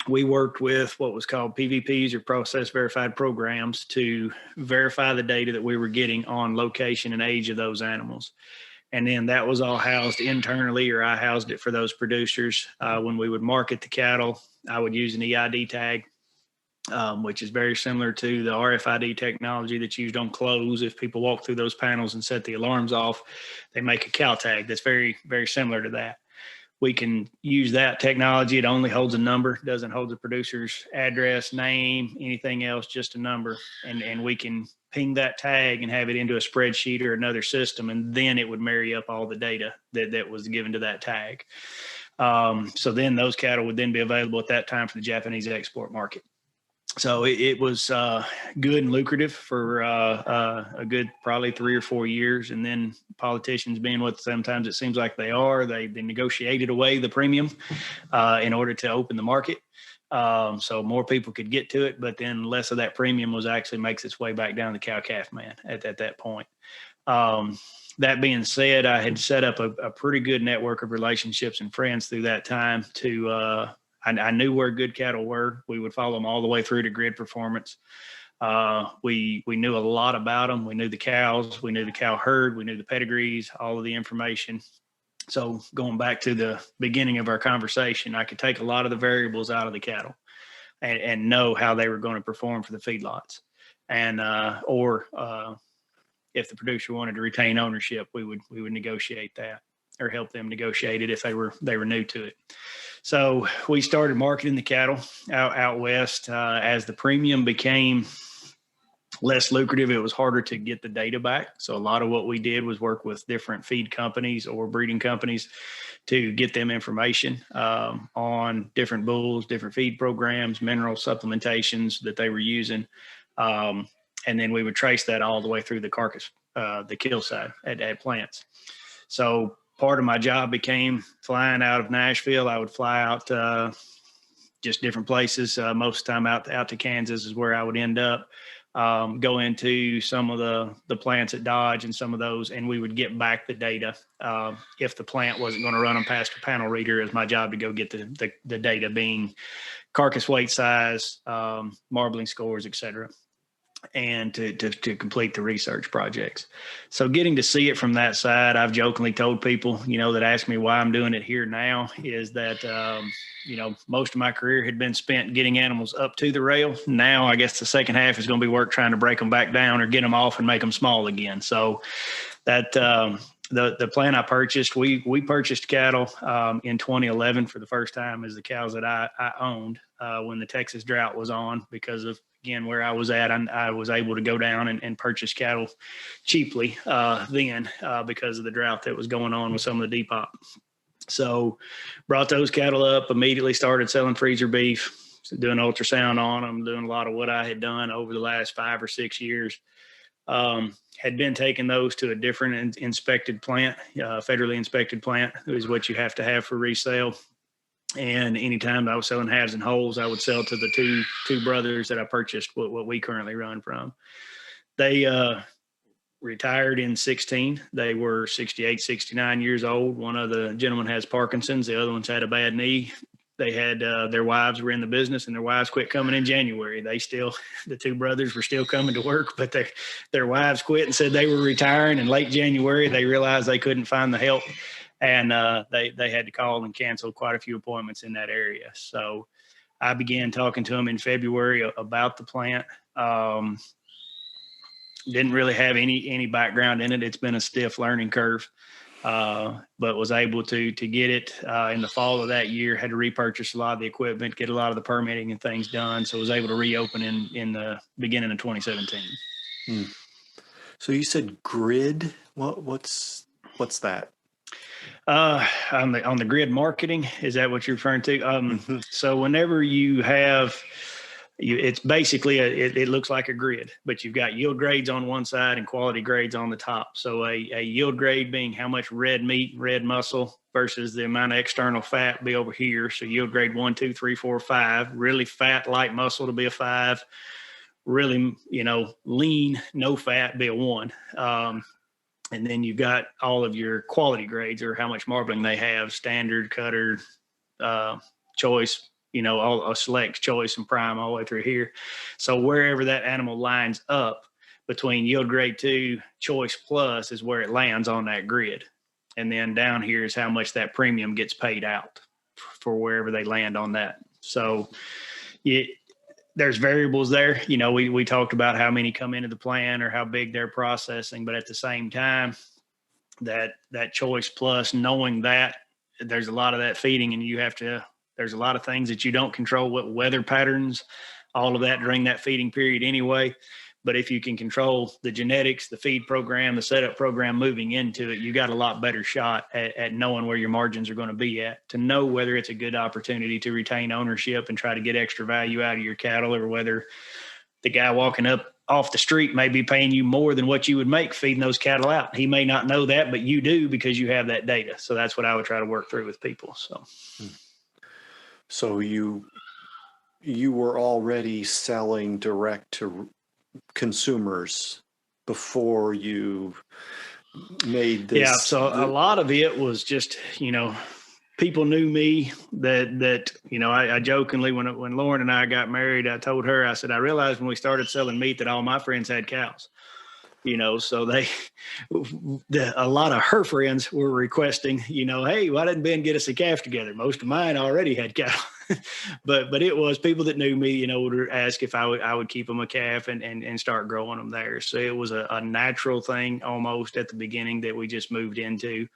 We worked with what was called PVPs, or process verified programs, to verify the data that we were getting on location and age of those animals. And then that was all housed internally, or I housed it for those producers. When we would market the cattle, I would use an EID tag, which is very similar to the RFID technology that's used on clothes. If people walk through those panels and set the alarms off, they make a cow tag that's very, very similar to that. We can use that technology. It only holds a number, doesn't hold the producer's address, name, anything else, just a number. And we can ping that tag and have it into a spreadsheet or another system, and then it would marry up all the data that was given to that tag. So then those cattle would then be available at that time for the Japanese export market. So it was good and lucrative for a good probably 3 or 4 years. And then politicians, being what sometimes it seems like they are, they negotiated away the premium in order to open the market. So more people could get to it, but then less of that premium makes its way back down the cow-calf man at that point. That being said, I had set up a pretty good network of relationships and friends through that time to I knew where good cattle were. We would follow them all the way through to grid performance. We knew a lot about them. We knew the cows. We knew the cow herd. We knew the pedigrees, all of the information. So going back to the beginning of our conversation, I could take a lot of the variables out of the cattle and know how they were going to perform for the feedlots. And if the producer wanted to retain ownership, we would negotiate that, or help them negotiate it if they were new to it. So we started marketing the cattle out west. As the premium became less lucrative, it was harder to get the data back. So a lot of what we did was work with different feed companies or breeding companies to get them information on different bulls, different feed programs, mineral supplementations that they were using. And then we would trace that all the way through the carcass, the kill side at plants. So part of my job became flying out of Nashville. I would fly out just different places. Most of the time out to Kansas is where I would end up. Go into some of the plants at Dodge and some of those, and we would get back the data. If the plant wasn't going to run them past a panel reader, it was my job to go get the data, being carcass weight size, marbling scores, et cetera, and to complete the research projects. So getting to see it from that side, I've jokingly told people, that ask me why I'm doing it here now, is that, most of my career had been spent getting animals up to the rail. Now, I guess the second half is going to be work trying to break them back down or get them off and make them small again. So that, the plant I purchased, we purchased cattle in 2011 for the first time as the cows that I owned when the Texas drought was on, because of, again, where I was at, I was able to go down and purchase cattle cheaply then because of the drought that was going on with some of the depot. So brought those cattle up, immediately started selling freezer beef, doing ultrasound on them, doing a lot of what I had done over the last 5 or 6 years. Had been taking those to a different inspected plant, federally inspected plant, is what you have to have for resale. And anytime I was selling halves and wholes, I would sell to the two brothers that I purchased what we currently run from. They retired in 2016. They were 68, 69 years old. One of the gentlemen has Parkinson's. The other one's had a bad knee. They had their wives were in the business, and their wives quit coming in January. The two brothers were still coming to work, but their wives quit and said they were retiring. In late January, they realized they couldn't find the help, and they had to call and cancel quite a few appointments in that area. So I began talking to them in February about the plant. Didn't really have any background in it. It's been a stiff learning curve. But was able to get it in the fall of that year. Had to repurchase a lot of the equipment, get a lot of the permitting and things done. So was able to reopen in the beginning of 2017. So you said grid. What's that? On the grid marketing, is that what you're referring to? So whenever you have, it's basically it looks like a grid, but you've got yield grades on one side and quality grades on the top. So a yield grade being how much red meat, red muscle versus the amount of external fat be over here. So yield grade 1, 2, 3, 4, 5, really fat, light muscle to be a 5, really, lean, no fat be a 1. And then you've got all of your quality grades, or how much marbling they have, standard, cutter, choice, all select, choice, and prime all the way through here. So wherever that animal lines up between yield grade 2, choice plus is where it lands on that grid. And then down here is how much that premium gets paid out for wherever they land on that. So there's variables there. We talked about how many come into the plant or how big they're processing, but at the same time, that choice plus, knowing that there's a lot of that feeding, and there's a lot of things that you don't control, what weather patterns, all of that during that feeding period anyway. But if you can control the genetics, the feed program, the setup program moving into it, you got a lot better shot at knowing where your margins are going to be at, to know whether it's a good opportunity to retain ownership and try to get extra value out of your cattle, or whether the guy walking up off the street may be paying you more than what you would make feeding those cattle out. He may not know that, but you do, because you have that data. So that's what I would try to work through with people. So you were already selling direct to consumers before you made this? Yeah. So a lot of it was just, people knew me that I jokingly, when Lauren and I got married, I told her, I said, I realized when we started selling meat that all my friends had cows. So a lot of her friends were requesting, hey, why didn't Ben get us a calf together? Most of mine already had cattle, but it was people that knew me, would ask if I would keep them a calf and start growing them there. So it was a natural thing almost at the beginning that we just moved into,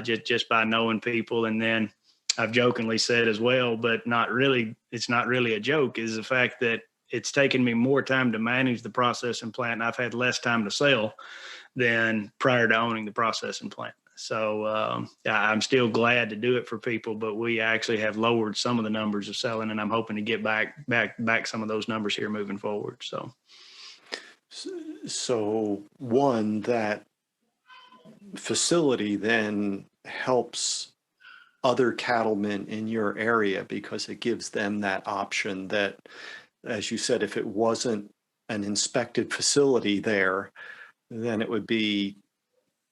just by knowing people. And then I've jokingly said as well, but it's not really a joke, is the fact that it's taken me more time to manage the processing plant, and I've had less time to sell than prior to owning the processing plant. So I'm still glad to do it for people, but we actually have lowered some of the numbers of selling, and I'm hoping to get back some of those numbers here moving forward. So one, that facility then helps other cattlemen in your area, because it gives them that option that, as you said, if it wasn't an inspected facility there, then it would be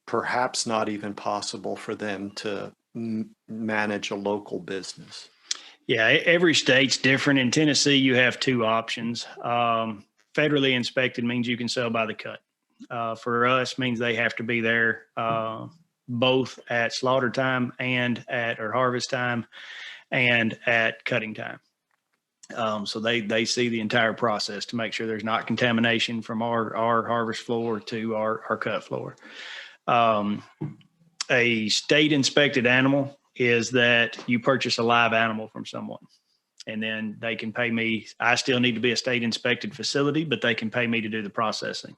perhaps not even possible for them to manage a local business. Yeah, every state's different. In Tennessee, you have 2 options. Federally inspected means you can sell by the cut. For us, means they have to be there both at slaughter time and or harvest time and at cutting time. So they see the entire process to make sure there's not contamination from our harvest floor to our cut floor. A state inspected animal is that you purchase a live animal from someone, and then they can pay me. I still need to be a state inspected facility, but they can pay me to do the processing.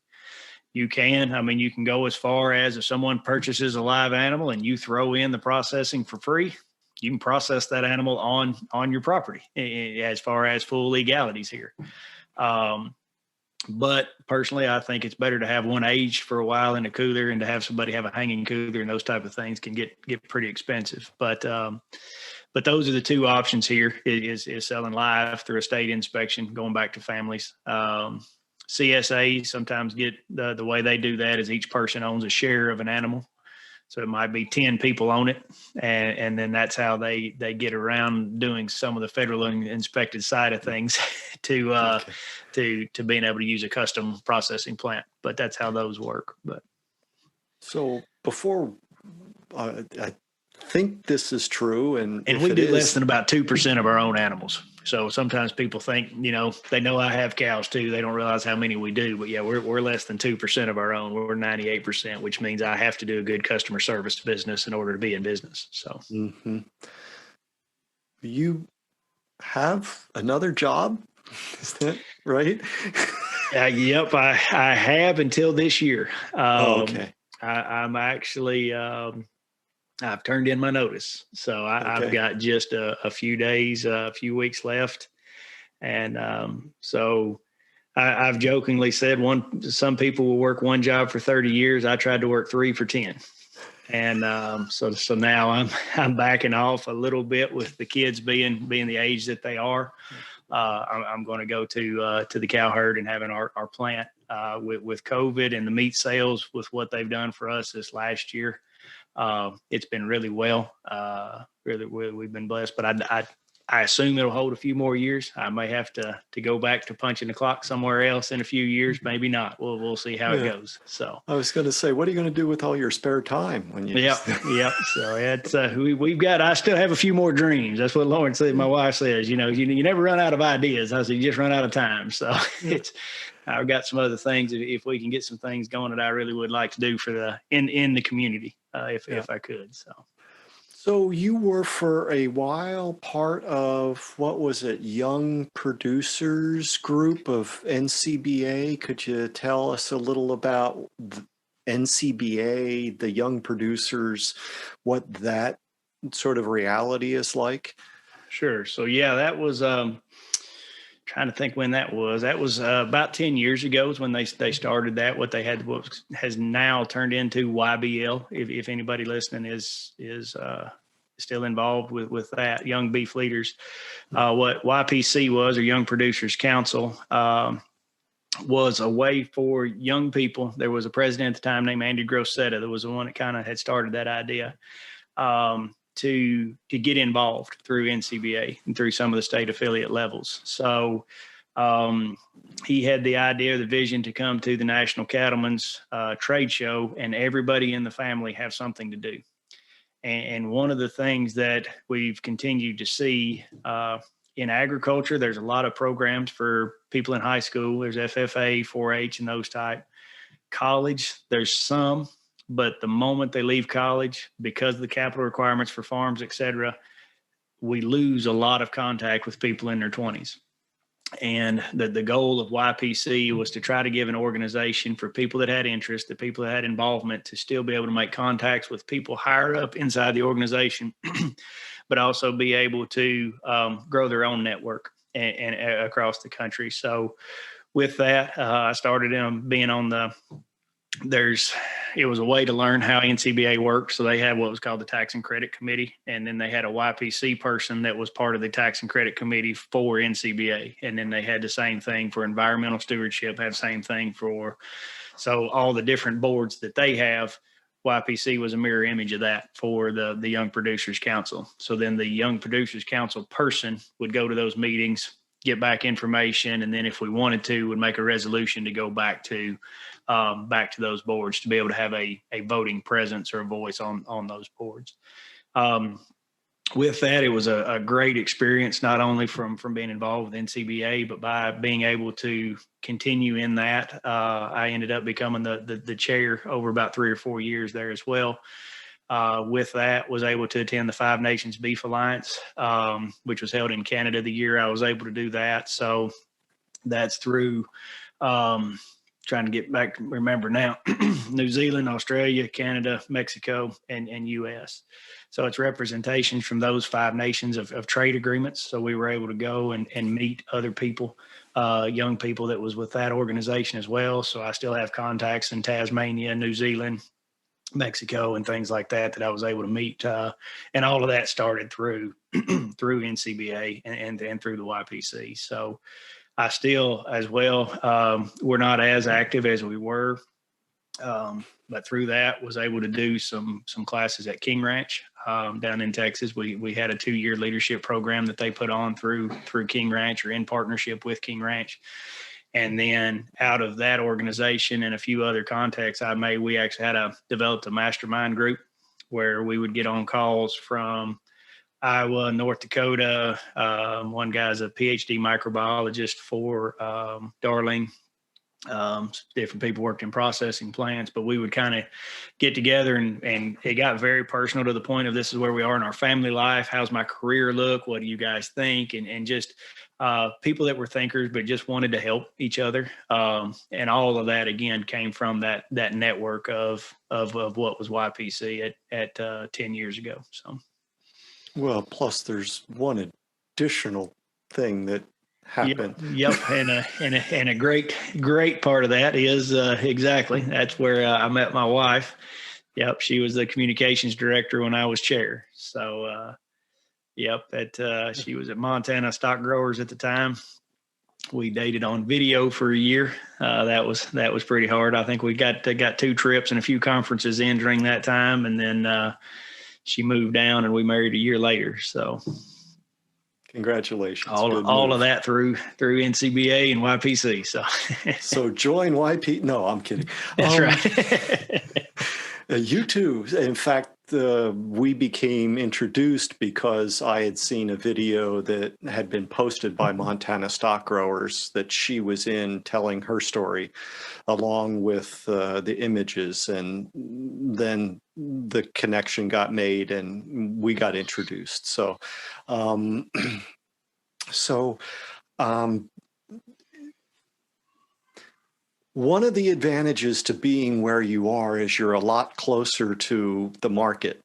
You can go as far as, if someone purchases a live animal and you throw in the processing for free, you can process that animal on your property, as far as full legalities here. But personally, I think it's better to have one aged for a while in a cooler, and to have somebody have a hanging cooler, and those type of things can get pretty expensive. But those are the 2 options here, is selling live through a state inspection, going back to families. CSA sometimes get the way they do that is each person owns a share of an animal. So it might be 10 people on it. And then that's how they get around doing some of the federal inspected side of things to being able to use a custom processing plant. But that's how those work. But so before I think this is true, and if we it do is, less than about 2% of our own animals. So sometimes people think, they know I have cows too. They don't realize how many we do. But yeah, we're less than 2% of our own. We're 98%, which means I have to do a good customer service business in order to be in business. So you have another job, is that right? Yep, I have until this year. Okay. I'm actually I've turned in my notice, so I've got just a few days, a few weeks left, and so I've jokingly said some people will work one job for 30 years. I tried to work 3 for 10, and so now I'm backing off a little bit with the kids being the age that they are. I'm going to go to the cow herd and having our plant with COVID and the meat sales with what they've done for us this last year. It's been really well. Really, we've been blessed, but I assume it'll hold a few more years. I may have to go back to punching the clock somewhere else in a few years. Maybe not. We'll see how it goes. So I was going to say, what are you going to do with all your spare time when you? Yep. So it's we've got. I still have a few more dreams. That's what Lauren said. My wife says, you never run out of ideas. I said, you just run out of time. So I've got some other things. If we can get some things going that I really would like to do for in the community, if I could. So you were for a while part of, what was it, Young Producers Group of NCBA. Could you tell us a little about NCBA, the Young Producers, what that sort of reality is like? Sure. So yeah, that was trying to think when that was. That was about 10 years ago is when they started that. What they had, what has now turned into YBL. If anybody listening is still involved with that, Young Beef Leaders, what YPC was, or Young Producers Council, was a way for young people. There was a president at the time named Andy Grosetta that was the one that kind of had started that idea. To get involved through NCBA and through some of the state affiliate levels. So he had the idea, the vision to come to the National Cattlemen's trade show and everybody in the family have something to do. And one of the things that we've continued to see in agriculture, there's a lot of programs for people in high school. There's FFA, 4-H, and those type. College, there's some. But the moment they leave college, because of the capital requirements for farms, et cetera, we lose a lot of contact with people in their 20s. And the goal of YPC was to try to give an organization for people that had interest, the people that had involvement, to still be able to make contacts with people higher up inside the organization, but also be able to grow their own network and across the country. So with that, I started being on it was a way to learn how NCBA works. So they had what was called the Tax and Credit Committee. And then they had a YPC person that was part of the Tax and Credit Committee for NCBA. And then they had the same thing for environmental stewardship, have same thing so all the different boards that they have, YPC was a mirror image of that for the Young Producers Council. So then the Young Producers Council person would go to those meetings, get back information, and then if we wanted to, would make a resolution to go back to those boards to be able to have a voting presence or a voice on those boards. With that, it was a great experience, not only from being involved with NCBA, but by being able to continue in that. I ended up becoming the chair over about 3 or 4 years there as well. With that, was able to attend the Five Nations Beef Alliance, which was held in Canada the year I was able to do that. So that's through trying to get back, remember now, New Zealand, Australia, Canada, Mexico, and U.S. So it's representations from those 5 nations of trade agreements. So we were able to go and meet other people, young people that was with that organization as well. So I still have contacts in Tasmania, New Zealand, Mexico, and things like that I was able to meet. And all of that started through NCBA and through the YPC. So I still, as well, we're not as active as we were But through that, was able to do some classes at King Ranch down in Texas. We had a 2-year leadership program that they put on through King Ranch, or in partnership with King Ranch. And then out of that organization and a few other contacts I made, we actually developed a mastermind group where we would get on calls from Iowa, North Dakota. One guy's a PhD microbiologist for Darling. Different people worked in processing plants, but we would kind of get together, and it got very personal, to the point of, this is where we are in our family life. How's my career look? What do you guys think? And just people that were thinkers, but just wanted to help each other. And all of that, again, came from that network of what was YPC at 10 years ago. So. Well, plus there's one additional thing that happened. Yep. And a great part of that is exactly, that's where I met my wife. Yep. She was the communications director when I was chair. So, yep. She was at Montana Stock Growers at the time. We dated on video for a year. That was pretty hard. I think we got 2 trips and a few conferences in during that time. And then she moved down, and we married a year later. So. Congratulations. All of that through NCBA and YPC. So join YP. No, I'm kidding. That's right. You too. In fact, we became introduced because I had seen a video that had been posted by Montana Stock Growers that she was in, telling her story along with the images. And then the connection got made and we got introduced. So, one of the advantages to being where you are is you're a lot closer to the market.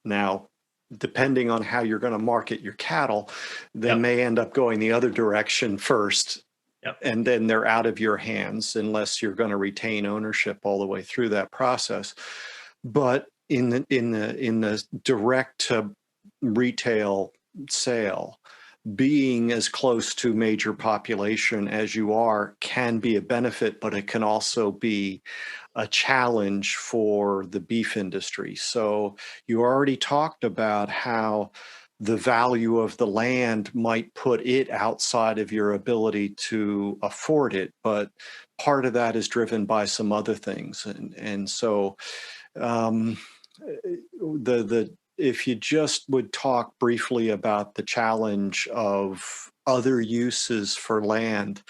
Now, depending on how you're going to market your cattle, they may end up going the other direction first. Yep. And then they're out of your hands unless you're going to retain ownership all the way through that process. But in the direct to retail sale, being as close to major population as you are can be a benefit, but it can also be a challenge for the beef industry. So you already talked about how the value of the land might put it outside of your ability to afford it, but part of that is driven by some other things. And so if you just would talk briefly about the challenge of other uses for land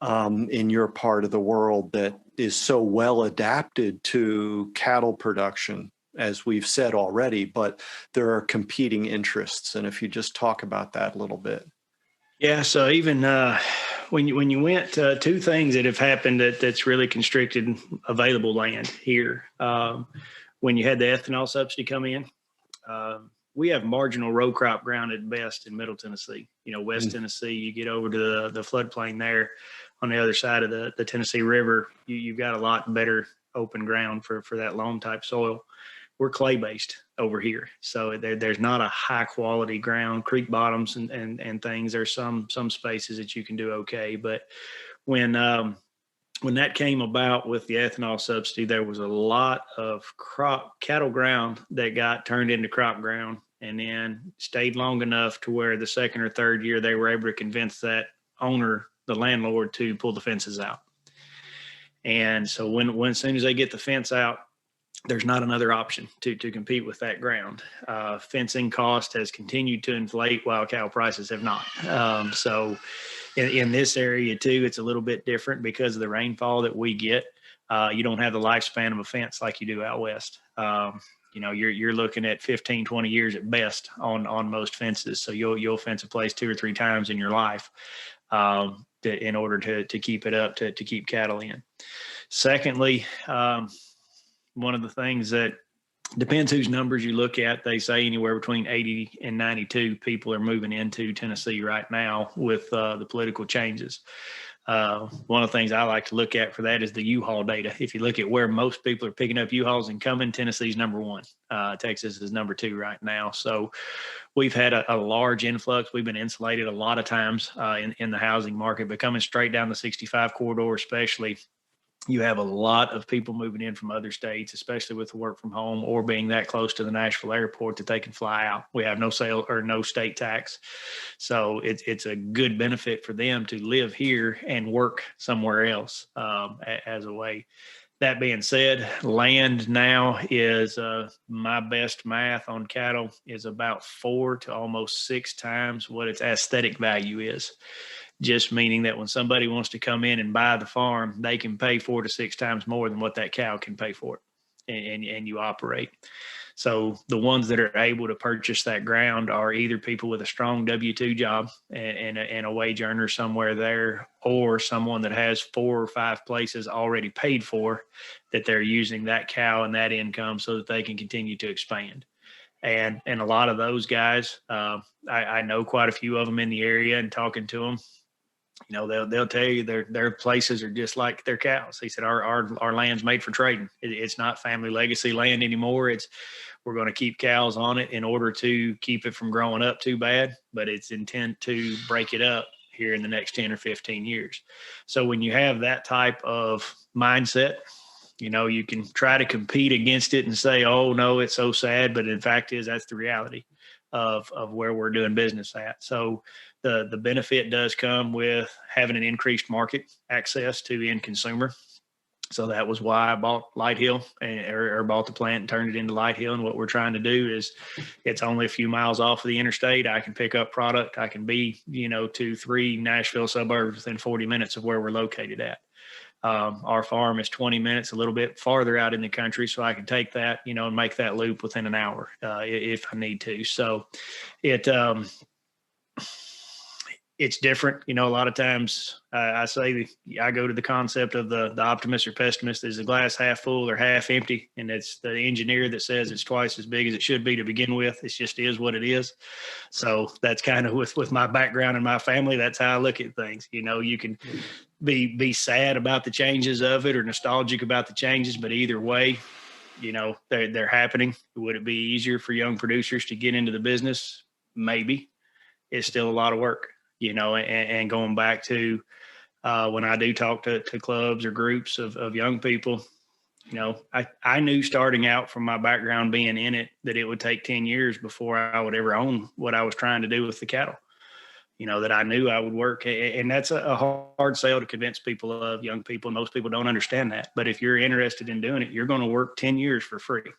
in your part of the world that is so well adapted to cattle production, as we've said already, but there are competing interests. And if you just talk about that a little bit. Yeah. So even when you went, 2 things that have happened that's really constricted available land here. When you had the ethanol subsidy come in, we have marginal row crop ground at best in Middle Tennessee. West Tennessee, you get over to the floodplain there on the other side of the Tennessee River, you've got a lot better open ground for that loam type soil. We're clay based over here, so there's not a high quality ground. Creek bottoms and things. There's some spaces that you can do okay, but when that came about with the ethanol subsidy, there was a lot of cattle ground that got turned into crop ground, and then stayed long enough to where the second or third year they were able to convince that owner, the landlord, to pull the fences out. And so when as soon as they get the fence out, there's not another option to compete with that ground. Fencing cost has continued to inflate while cow prices have not. So in this area too, it's a little bit different because of the rainfall that we get. You don't have the lifespan of a fence like you do out west. You're looking at 15, 20 years at best on most fences. So you'll fence a place 2 or 3 times in your life in order to keep it up, to keep cattle in. Secondly, one of the things that depends whose numbers you look at, they say anywhere between 80 and 92 people are moving into Tennessee right now with the political changes. One of the things I like to look at for that is the U-Haul data. If you look at where most people are picking up U-Hauls and coming, Tennessee's number 1. Texas is number 2 right now. So we've had a large influx. We've been insulated a lot of times in the housing market, but coming straight down the 65 corridor especially, you have a lot of people moving in from other states, especially with the work from home or being that close to the Nashville airport that they can fly out. We have no sale or no state tax. So it's a good benefit for them to live here and work somewhere else as a way. That being said, land now is my best math on cattle is about 4 to almost 6 times what its aesthetic value is. Just meaning that when somebody wants to come in and buy the farm, they can pay 4 to 6 times more than what that cow can pay for it, and you operate. So the ones that are able to purchase that ground are either people with a strong W-2 job and a wage earner somewhere there, or someone that has 4 or 5 places already paid for that they're using that cow and that income so that they can continue to expand. And a lot of those guys, I know quite a few of them in the area, and talking to them, they'll tell you their places are just like their cows. He said, our land's made for trading. It's not family legacy land anymore. We're going to keep cows on it in order to keep it from growing up too bad, but it's intent to break it up here in the next 10 or 15 years. So when you have that type of mindset, you can try to compete against it and say, oh no, it's so sad. But in fact that's the reality of where we're doing business at. So the benefit does come with having an increased market access to the end consumer. So that was why I bought Light Hill or bought the plant and turned it into Light Hill. And what we're trying to do is it's only a few miles off of the interstate. I can pick up product. I can be, 2-3 Nashville suburbs within 40 minutes of where we're located at. Our farm is 20 minutes, a little bit farther out in the country. So I can take that, and make that loop within an hour if I need to. So it's different. A lot of times I say I go to the concept of the optimist or pessimist. Is the glass half full or half empty? And it's the engineer that says it's twice as big as it should be to begin with. It just is what it is. So that's kind of with my background and my family. That's how I look at things. You can be sad about the changes of it or nostalgic about the changes, but either way, they're happening. Would it be easier for young producers to get into the business? Maybe. It's still a lot of work. And going back to when I do talk to clubs or groups of young people, I knew starting out from my background being in it that it would take 10 years before I would ever own what I was trying to do with the cattle, that I knew I would work. And that's a hard sale to convince people of, young people. Most people don't understand that. But if you're interested in doing it, you're going to work 10 years for free.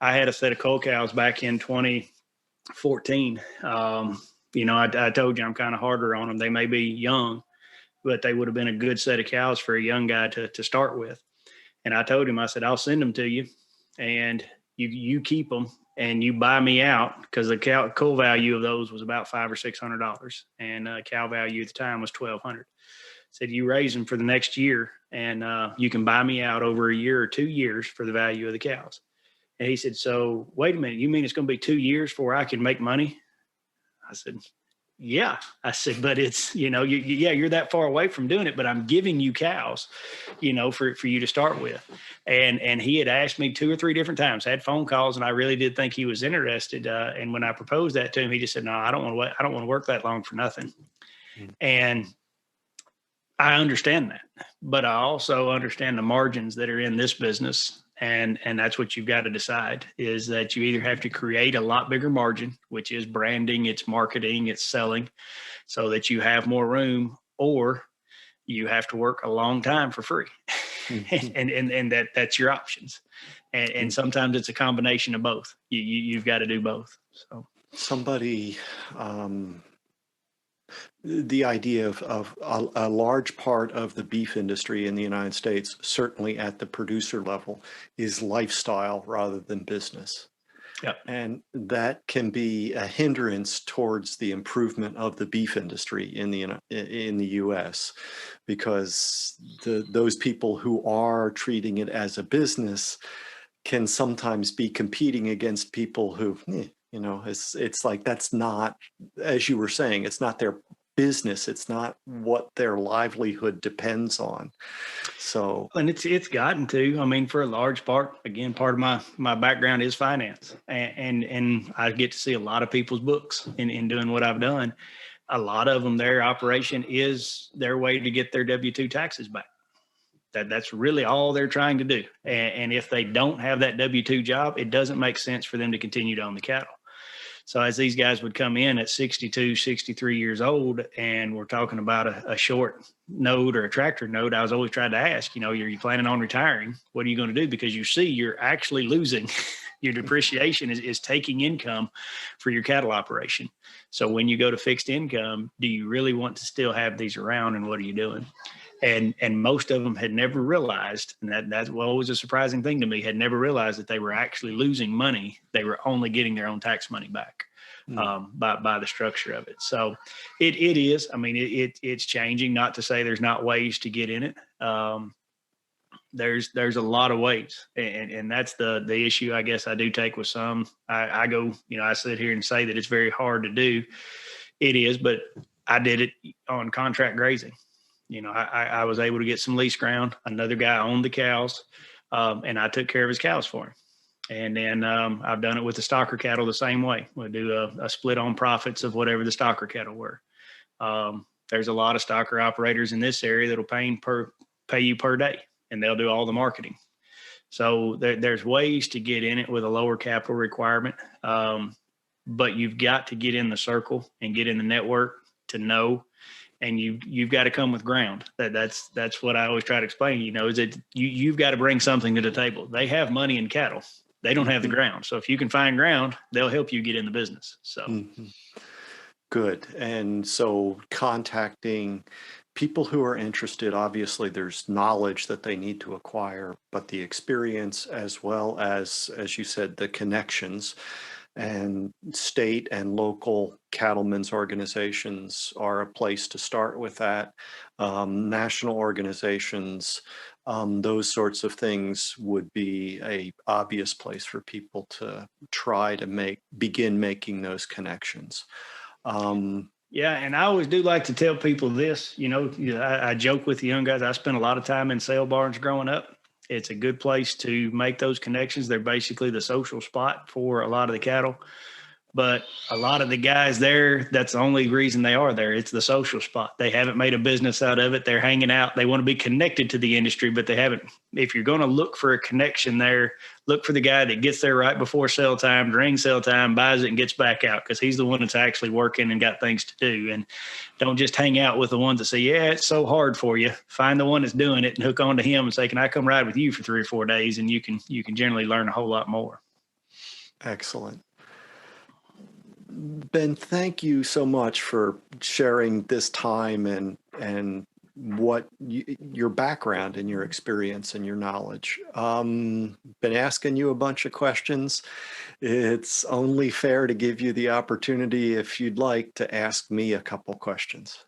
I had a set of cull cows back in 2014. I told you I'm kind of harder on them. They may be young, but they would have been a good set of cows for a young guy to start with. And I told him, I said, I'll send them to you and you keep them and you buy me out, because the cull value of those was about $500 or $600 and cow value at the time was $1,200. Said, you raise them for the next year and you can buy me out over a year or 2 years for the value of the cows. And he said, so wait a minute, you mean it's going to be 2 years before I can make money? I said, yeah. I said, but it's, you're that far away from doing it, but I'm giving you cows, for you to start with. And he had asked me 2 or 3 different times, had phone calls, and I really did think he was interested. And when I proposed that to him, he just said, no, I don't want to work that long for nothing. Mm-hmm. And I understand that, but I also understand the margins that are in this business. And that's what you've got to decide, is that you either have to create a lot bigger margin, which is branding, it's marketing, it's selling, so that you have more room, or you have to work a long time for free. Mm-hmm. and that's your options. And sometimes it's a combination of both. You've got to do both. So somebody, the idea of a large part of the beef industry in the United States, certainly at the producer level, is lifestyle rather than business. Yep. And that can be a hindrance towards the improvement of the beef industry in the U.S., because those people who are treating it as a business can sometimes be competing against people who, it's like, that's not, as you were saying, it's not their business. It's not what their livelihood depends on. So, and it's gotten to, for a large part, again, part of my background is finance, and I get to see a lot of people's books in doing what I've done. A lot of them, their operation is their way to get their W-2 taxes back. That's really all they're trying to do. And if they don't have that W-2 job, it doesn't make sense for them to continue to own the cattle. So as these guys would come in at 62, 63 years old, and we're talking about a short note or a tractor note, I was always trying to ask, are you planning on retiring? What are you going to do? Because you see, you're actually losing. Your depreciation is taking income for your cattle operation. So when you go to fixed income, do you really want to still have these around, and what are you doing? And most of them had never realized, and that's what was a surprising thing to me, had never realized that they were actually losing money. They were only getting their own tax money back by the structure of it. So it is, I mean, it's changing. Not to say there's not ways to get in it. There's a lot of ways, and that's the issue I guess I do take with some. I go, I sit here and say that it's very hard to do. It is, but I did it on contract grazing. I was able to get some lease ground. Another guy owned the cows, and I took care of his cows for him. And then I've done it with the stocker cattle the same way. We'll do a split on profits of whatever the stocker cattle were. There's a lot of stocker operators in this area that'll pay you per day, and they'll do all the marketing. So there's ways to get in it with a lower capital requirement, but you've got to get in the circle and get in the network to know. And you've got to come with ground. That's what I always try to explain. Is that you've got to bring something to the table. They have money in cattle. They don't have the ground. So if you can find ground, they'll help you get in the business. So good. And so contacting people who are interested, obviously there's knowledge that they need to acquire, but the experience, as well as you said, the connections. And state and local cattlemen's organizations are a place to start with that. National organizations, those sorts of things would be a obvious place for people to try to begin making those connections. Yeah, and I always do like to tell people this. I joke with the young guys. I spent a lot of time in sale barns growing up. It's a good place to make those connections. They're basically the social spot for a lot of the cattle. But a lot of the guys there, that's the only reason they are there. It's the social spot. They haven't made a business out of it. They're hanging out. They want to be connected to the industry, but they haven't. If you're going to look for a connection there, look for the guy that gets there right before sale time, during sale time, buys it and gets back out, because he's the one that's actually working and got things to do. And don't just hang out with the ones that say, yeah, it's so hard for you. Find the one that's doing it and hook on to him and say, can I come ride with you for 3 or 4 days? And you can generally learn a whole lot more. Excellent. Ben, thank you so much for sharing this time and what your background and your experience and your knowledge. Been asking you a bunch of questions. It's only fair to give you the opportunity, if you'd like, to ask me a couple questions.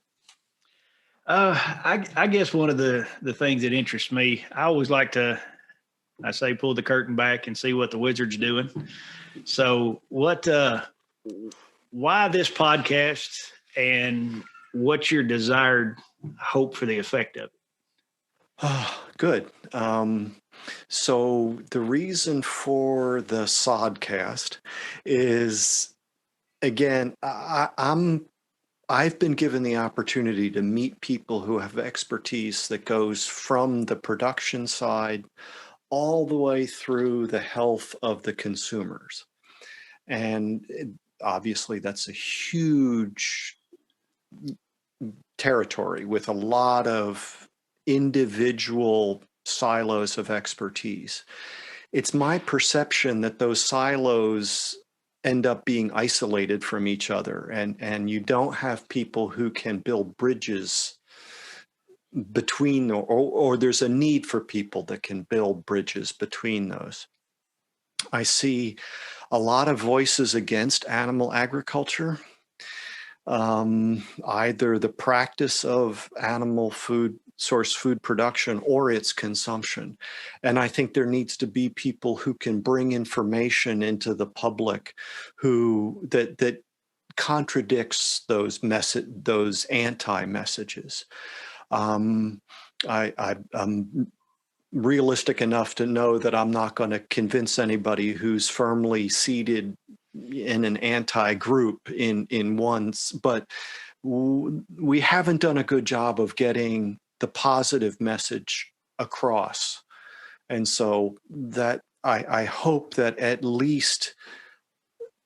I guess one of the things that interests me, I always like to, I say, pull the curtain back and see what the wizard's doing. So why this podcast, and what's your desired hope for the effect of it? Oh, good. So the reason for the Sodcast is, again, I've been given the opportunity to meet people who have expertise that goes from the production side all the way through the health of the consumers. And obviously that's a huge territory with a lot of individual silos of expertise. It's my perception that those silos end up being isolated from each other, and you don't have people who can build bridges between, or there's a need for people that can build bridges between those. I see a lot of voices against animal agriculture, either the practice of animal source food production or its consumption. And I think there needs to be people who can bring information into the public that contradicts those anti-messages. I'm realistic enough to know that I'm not going to convince anybody who's firmly seated in an anti-group in ones, but we haven't done a good job of getting the positive message across. And so that I hope that at least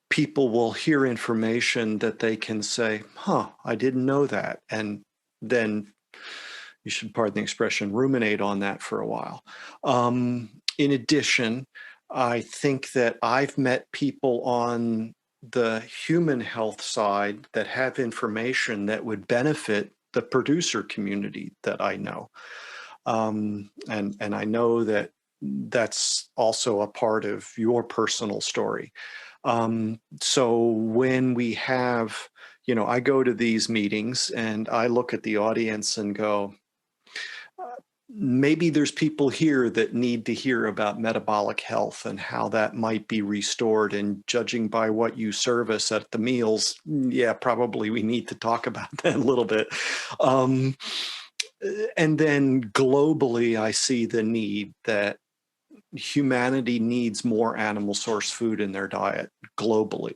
people will hear information that they can say, huh, I didn't know that. And then you should pardon the expression, ruminate on that for a while. In addition, I think that I've met people on the human health side that have information that would benefit the producer community that I know. And I know that that's also a part of your personal story. So when we have, I go to these meetings and I look at the audience and go, maybe there's people here that need to hear about metabolic health and how that might be restored. And judging by what you service at the meals, yeah, probably we need to talk about that a little bit. And then globally, I see the need that humanity needs more animal source food in their diet globally.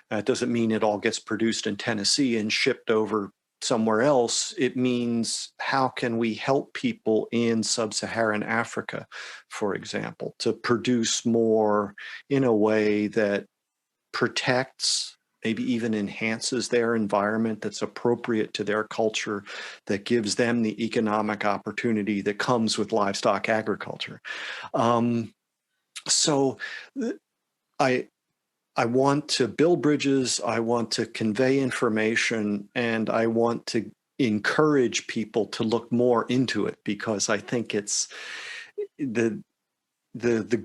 That doesn't mean it all gets produced in Tennessee and shipped over somewhere else. It means how can we help people in sub-Saharan Africa, for example, to produce more in a way that protects, maybe even enhances their environment, that's appropriate to their culture, that gives them the economic opportunity that comes with livestock agriculture. So I want to build bridges, I want to convey information, and I want to encourage people to look more into it, because I think it's the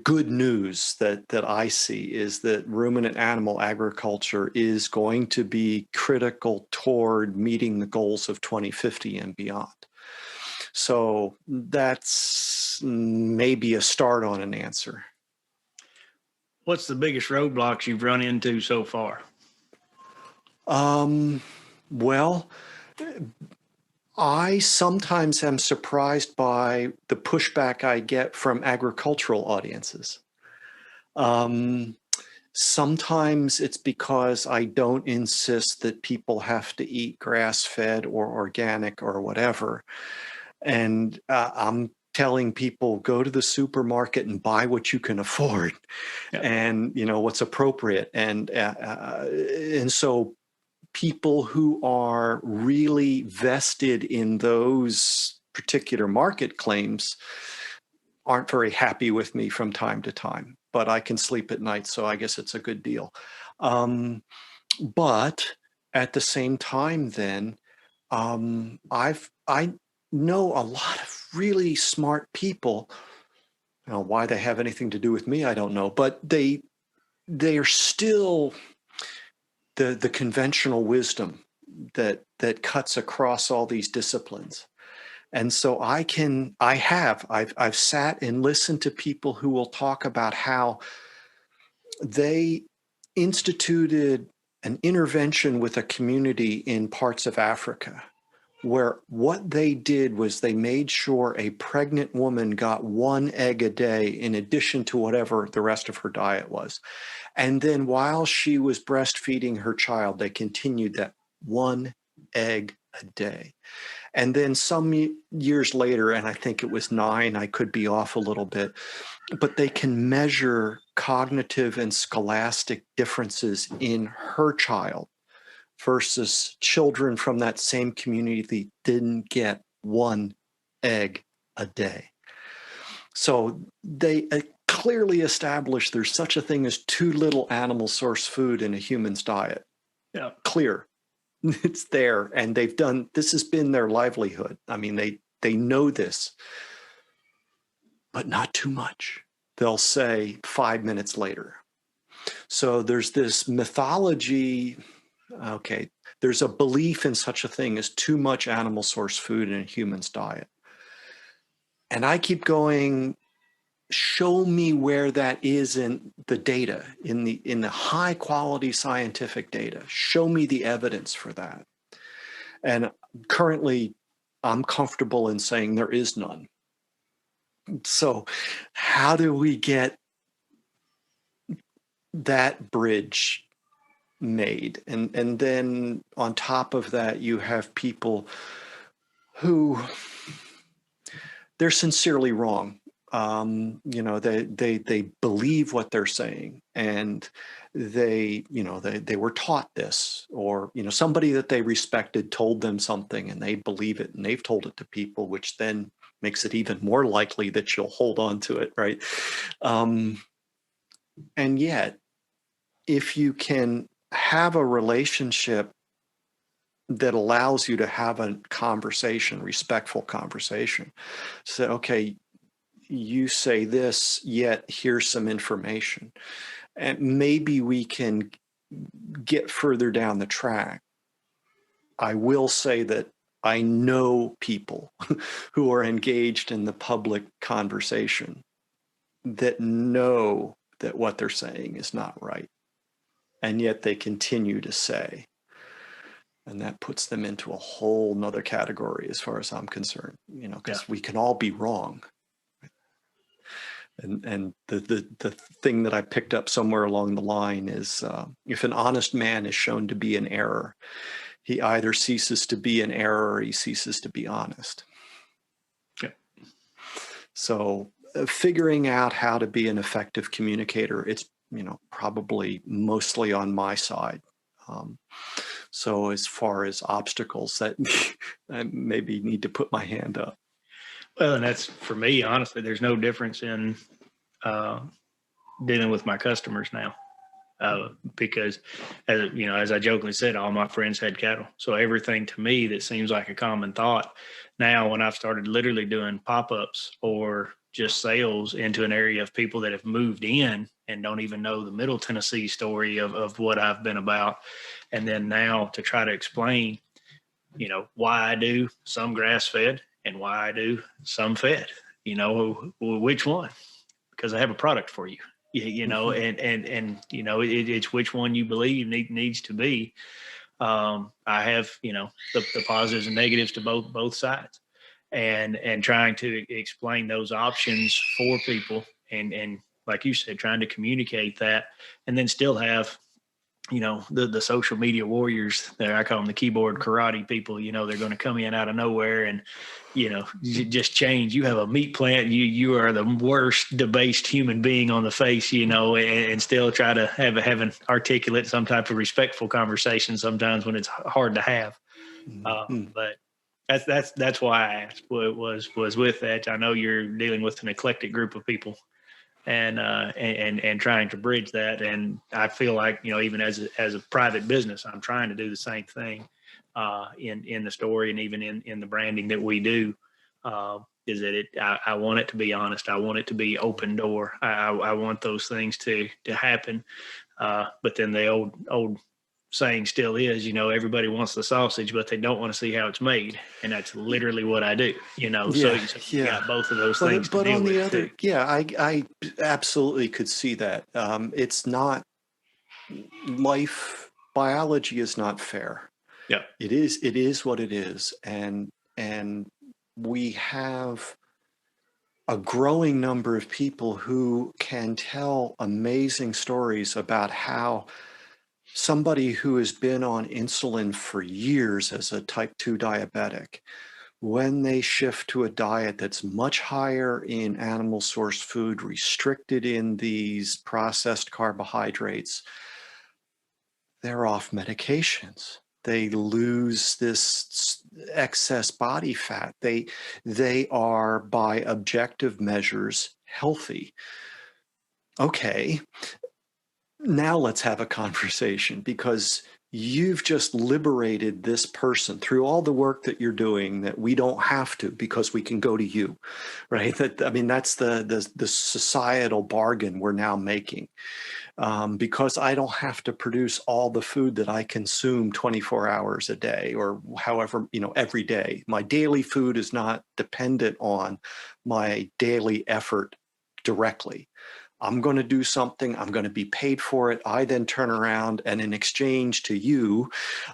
good news that I see is that ruminant animal agriculture is going to be critical toward meeting the goals of 2050 and beyond. So that's maybe a start on an answer. What's the biggest roadblocks you've run into so far? Well, I sometimes am surprised by the pushback I get from agricultural audiences. Sometimes it's because I don't insist that people have to eat grass-fed or organic or whatever. And I'm telling people, go to the supermarket and buy what you can afford, and what's appropriate. And so people who are really vested in those particular market claims aren't very happy with me from time to time, but I can sleep at night, so I guess it's a good deal. But at the same time, then I know a lot of really smart people. Why they have anything to do with me, I don't know, but they are still the conventional wisdom that cuts across all these disciplines. And so I've sat and listened to people who will talk about how they instituted an intervention with a community in parts of Africa, where what they did was they made sure a pregnant woman got 1 egg a day in addition to whatever the rest of her diet was. And then while she was breastfeeding her child, they continued that 1 egg a day. And then some years later, and I think it was 9, I could be off a little bit, but they can measure cognitive and scholastic differences in her child versus children from that same community that didn't get 1 egg a day. So they clearly established there's such a thing as too little animal source food in a human's diet. Yeah. Clear. It's there. And this has been their livelihood. I mean, they know this, but not too much. They'll say 5 minutes later. So there's this mythology. Okay, there's a belief in such a thing as too much animal source food in a human's diet. And I keep going, show me where that is in the data, in the high quality scientific data. Show me the evidence for that. And currently, I'm comfortable in saying there is none. So how do we get that bridge made? And then on top of that, you have people who they're sincerely wrong. They believe what they're saying, and they were taught this, or somebody that they respected told them something and they believe it, and they've told it to people, which then makes it even more likely that you'll hold on to it, right? And yet, if you can have a relationship that allows you to have a conversation, respectful conversation, say, okay, you say this, yet here's some information, and maybe we can get further down the track. I will say that I know people who are engaged in the public conversation that know that what they're saying is not right, and yet they continue to say, and that puts them into a whole nother category as far as I'm concerned, because we can all be wrong. And the thing that I picked up somewhere along the line is, if an honest man is shown to be in error, he either ceases to be in error or he ceases to be honest. Yeah. So figuring out how to be an effective communicator, it's probably mostly on my side. So as far as obstacles, that I maybe need to put my hand up. Well, and that's, for me, honestly, there's no difference in dealing with my customers now, because, as I jokingly said, all my friends had cattle. So everything to me that seems like a common thought now, when I've started literally doing pop-ups or just sales into an area of people that have moved in and don't even know the Middle Tennessee story of what I've been about. And then now to try to explain, why I do some grass fed and why I do some fed, which one? Because I have a product for you, it's which one you believe needs to be. I have, the positives and negatives to both sides, and trying to explain those options for people, and like you said, trying to communicate that, and then still have, the social media warriors there. I call them the keyboard karate people. They're going to come in out of nowhere and, just change. You have a meat plant. You are the worst debased human being on the face, and still try to have an articulate, some type of respectful conversation sometimes when it's hard to have. But that's why I asked what was with that. I know you're dealing with an eclectic group of people, and trying to bridge that. And I feel like, even as a private business, I'm trying to do the same thing in the story, and even in the branding that we do. Is that I want it to be honest. I want it to be open door. I want those things to happen. But then the old saying still is, everybody wants the sausage, but they don't want to see how it's made. And that's literally what I do, so you got both of those things to deal with too. I absolutely could see that. It's not, life biology is not fair. Yeah. It is what it is. And we have a growing number of people who can tell amazing stories about how somebody who has been on insulin for years as a type 2 diabetic, when they shift to a diet that's much higher in animal source food, restricted in these processed carbohydrates, they're off medications. They lose this excess body fat. They are, by objective measures, healthy. Okay, now let's have a conversation, because you've just liberated this person through all the work that you're doing, that we don't have to, because we can go to you, right? That's the societal bargain we're now making, because I don't have to produce all the food that I consume 24 hours a day, or however, every day. My daily food is not dependent on my daily effort directly. I'm going to do something, I'm going to be paid for it. I then turn around, and in exchange to you,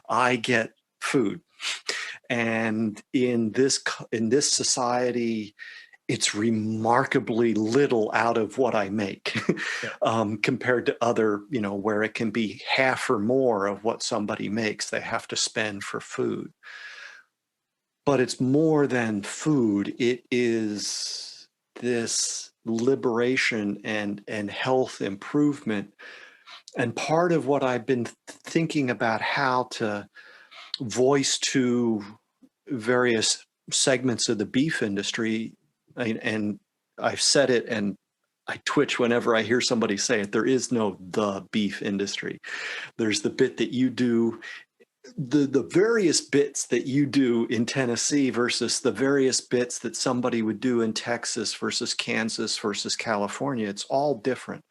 I get food. And in this society, it's remarkably little out of what I make, compared to other, where it can be half or more of what somebody makes they have to spend for food. but it's more than food. It is this liberation and health improvement. And part of what I've been thinking about how to voice to various segments of the beef industry, and I've said it and I twitch whenever I hear somebody say it. There is no the beef industry. There's the bit that you do, the various bits that you do in Tennessee versus the various bits that somebody would do in Texas versus Kansas versus California. It's all different.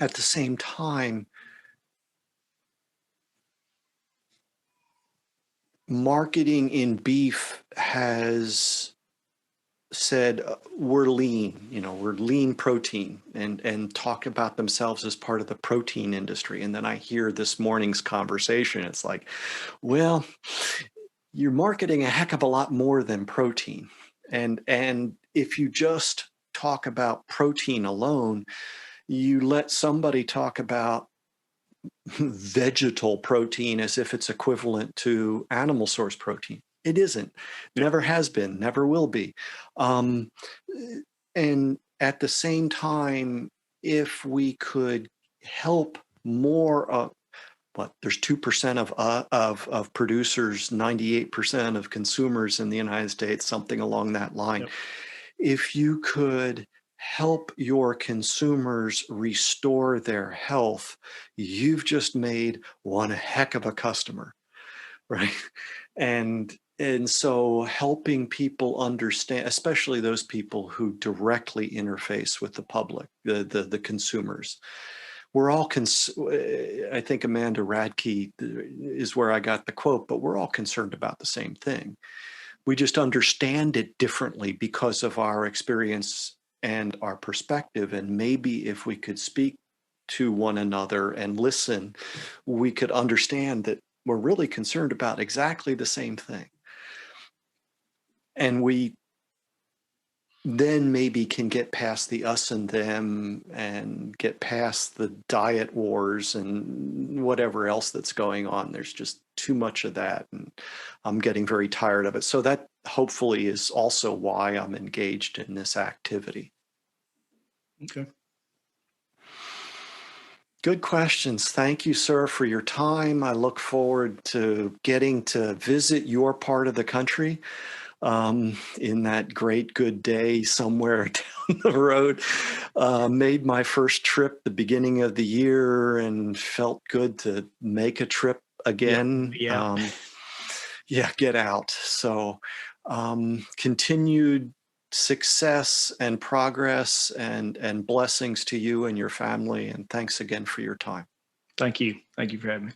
At the same time, marketing in beef has said we're lean, we're lean protein, and talk about themselves as part of the protein industry. And then I hear this morning's conversation. It's like, well, you're marketing a heck of a lot more than protein. And if you just talk about protein alone, you let somebody talk about vegetal protein as if it's equivalent to animal source protein. It isn't, never has been, never will be. And at the same time, if we could help more, but there's 2% of producers, 98% of consumers in the United States, something along that line. Yep. If you could help your consumers restore their health, you've just made one heck of a customer, right? And so helping people understand, especially those people who directly interface with the public, the consumers. We're all, I think Amanda Radke is where I got the quote, but we're all concerned about the same thing. We just understand it differently because of our experience and our perspective. And maybe if we could speak to one another and listen, we could understand that we're really concerned about exactly the same thing. And we then maybe can get past the us and them and get past the diet wars and whatever else that's going on. There's just too much of that, and I'm getting very tired of it. So that hopefully is also why I'm engaged in this activity. Okay. Good questions. Thank you, sir, for your time. I look forward to getting to visit your part of the country in that great good day somewhere down the road. Made my first trip the beginning of the year and felt good to make a trip again. Yeah. Yeah, get out. So continued success and progress and blessings to you and your family. And thanks again for your time. Thank you. Thank you for having me.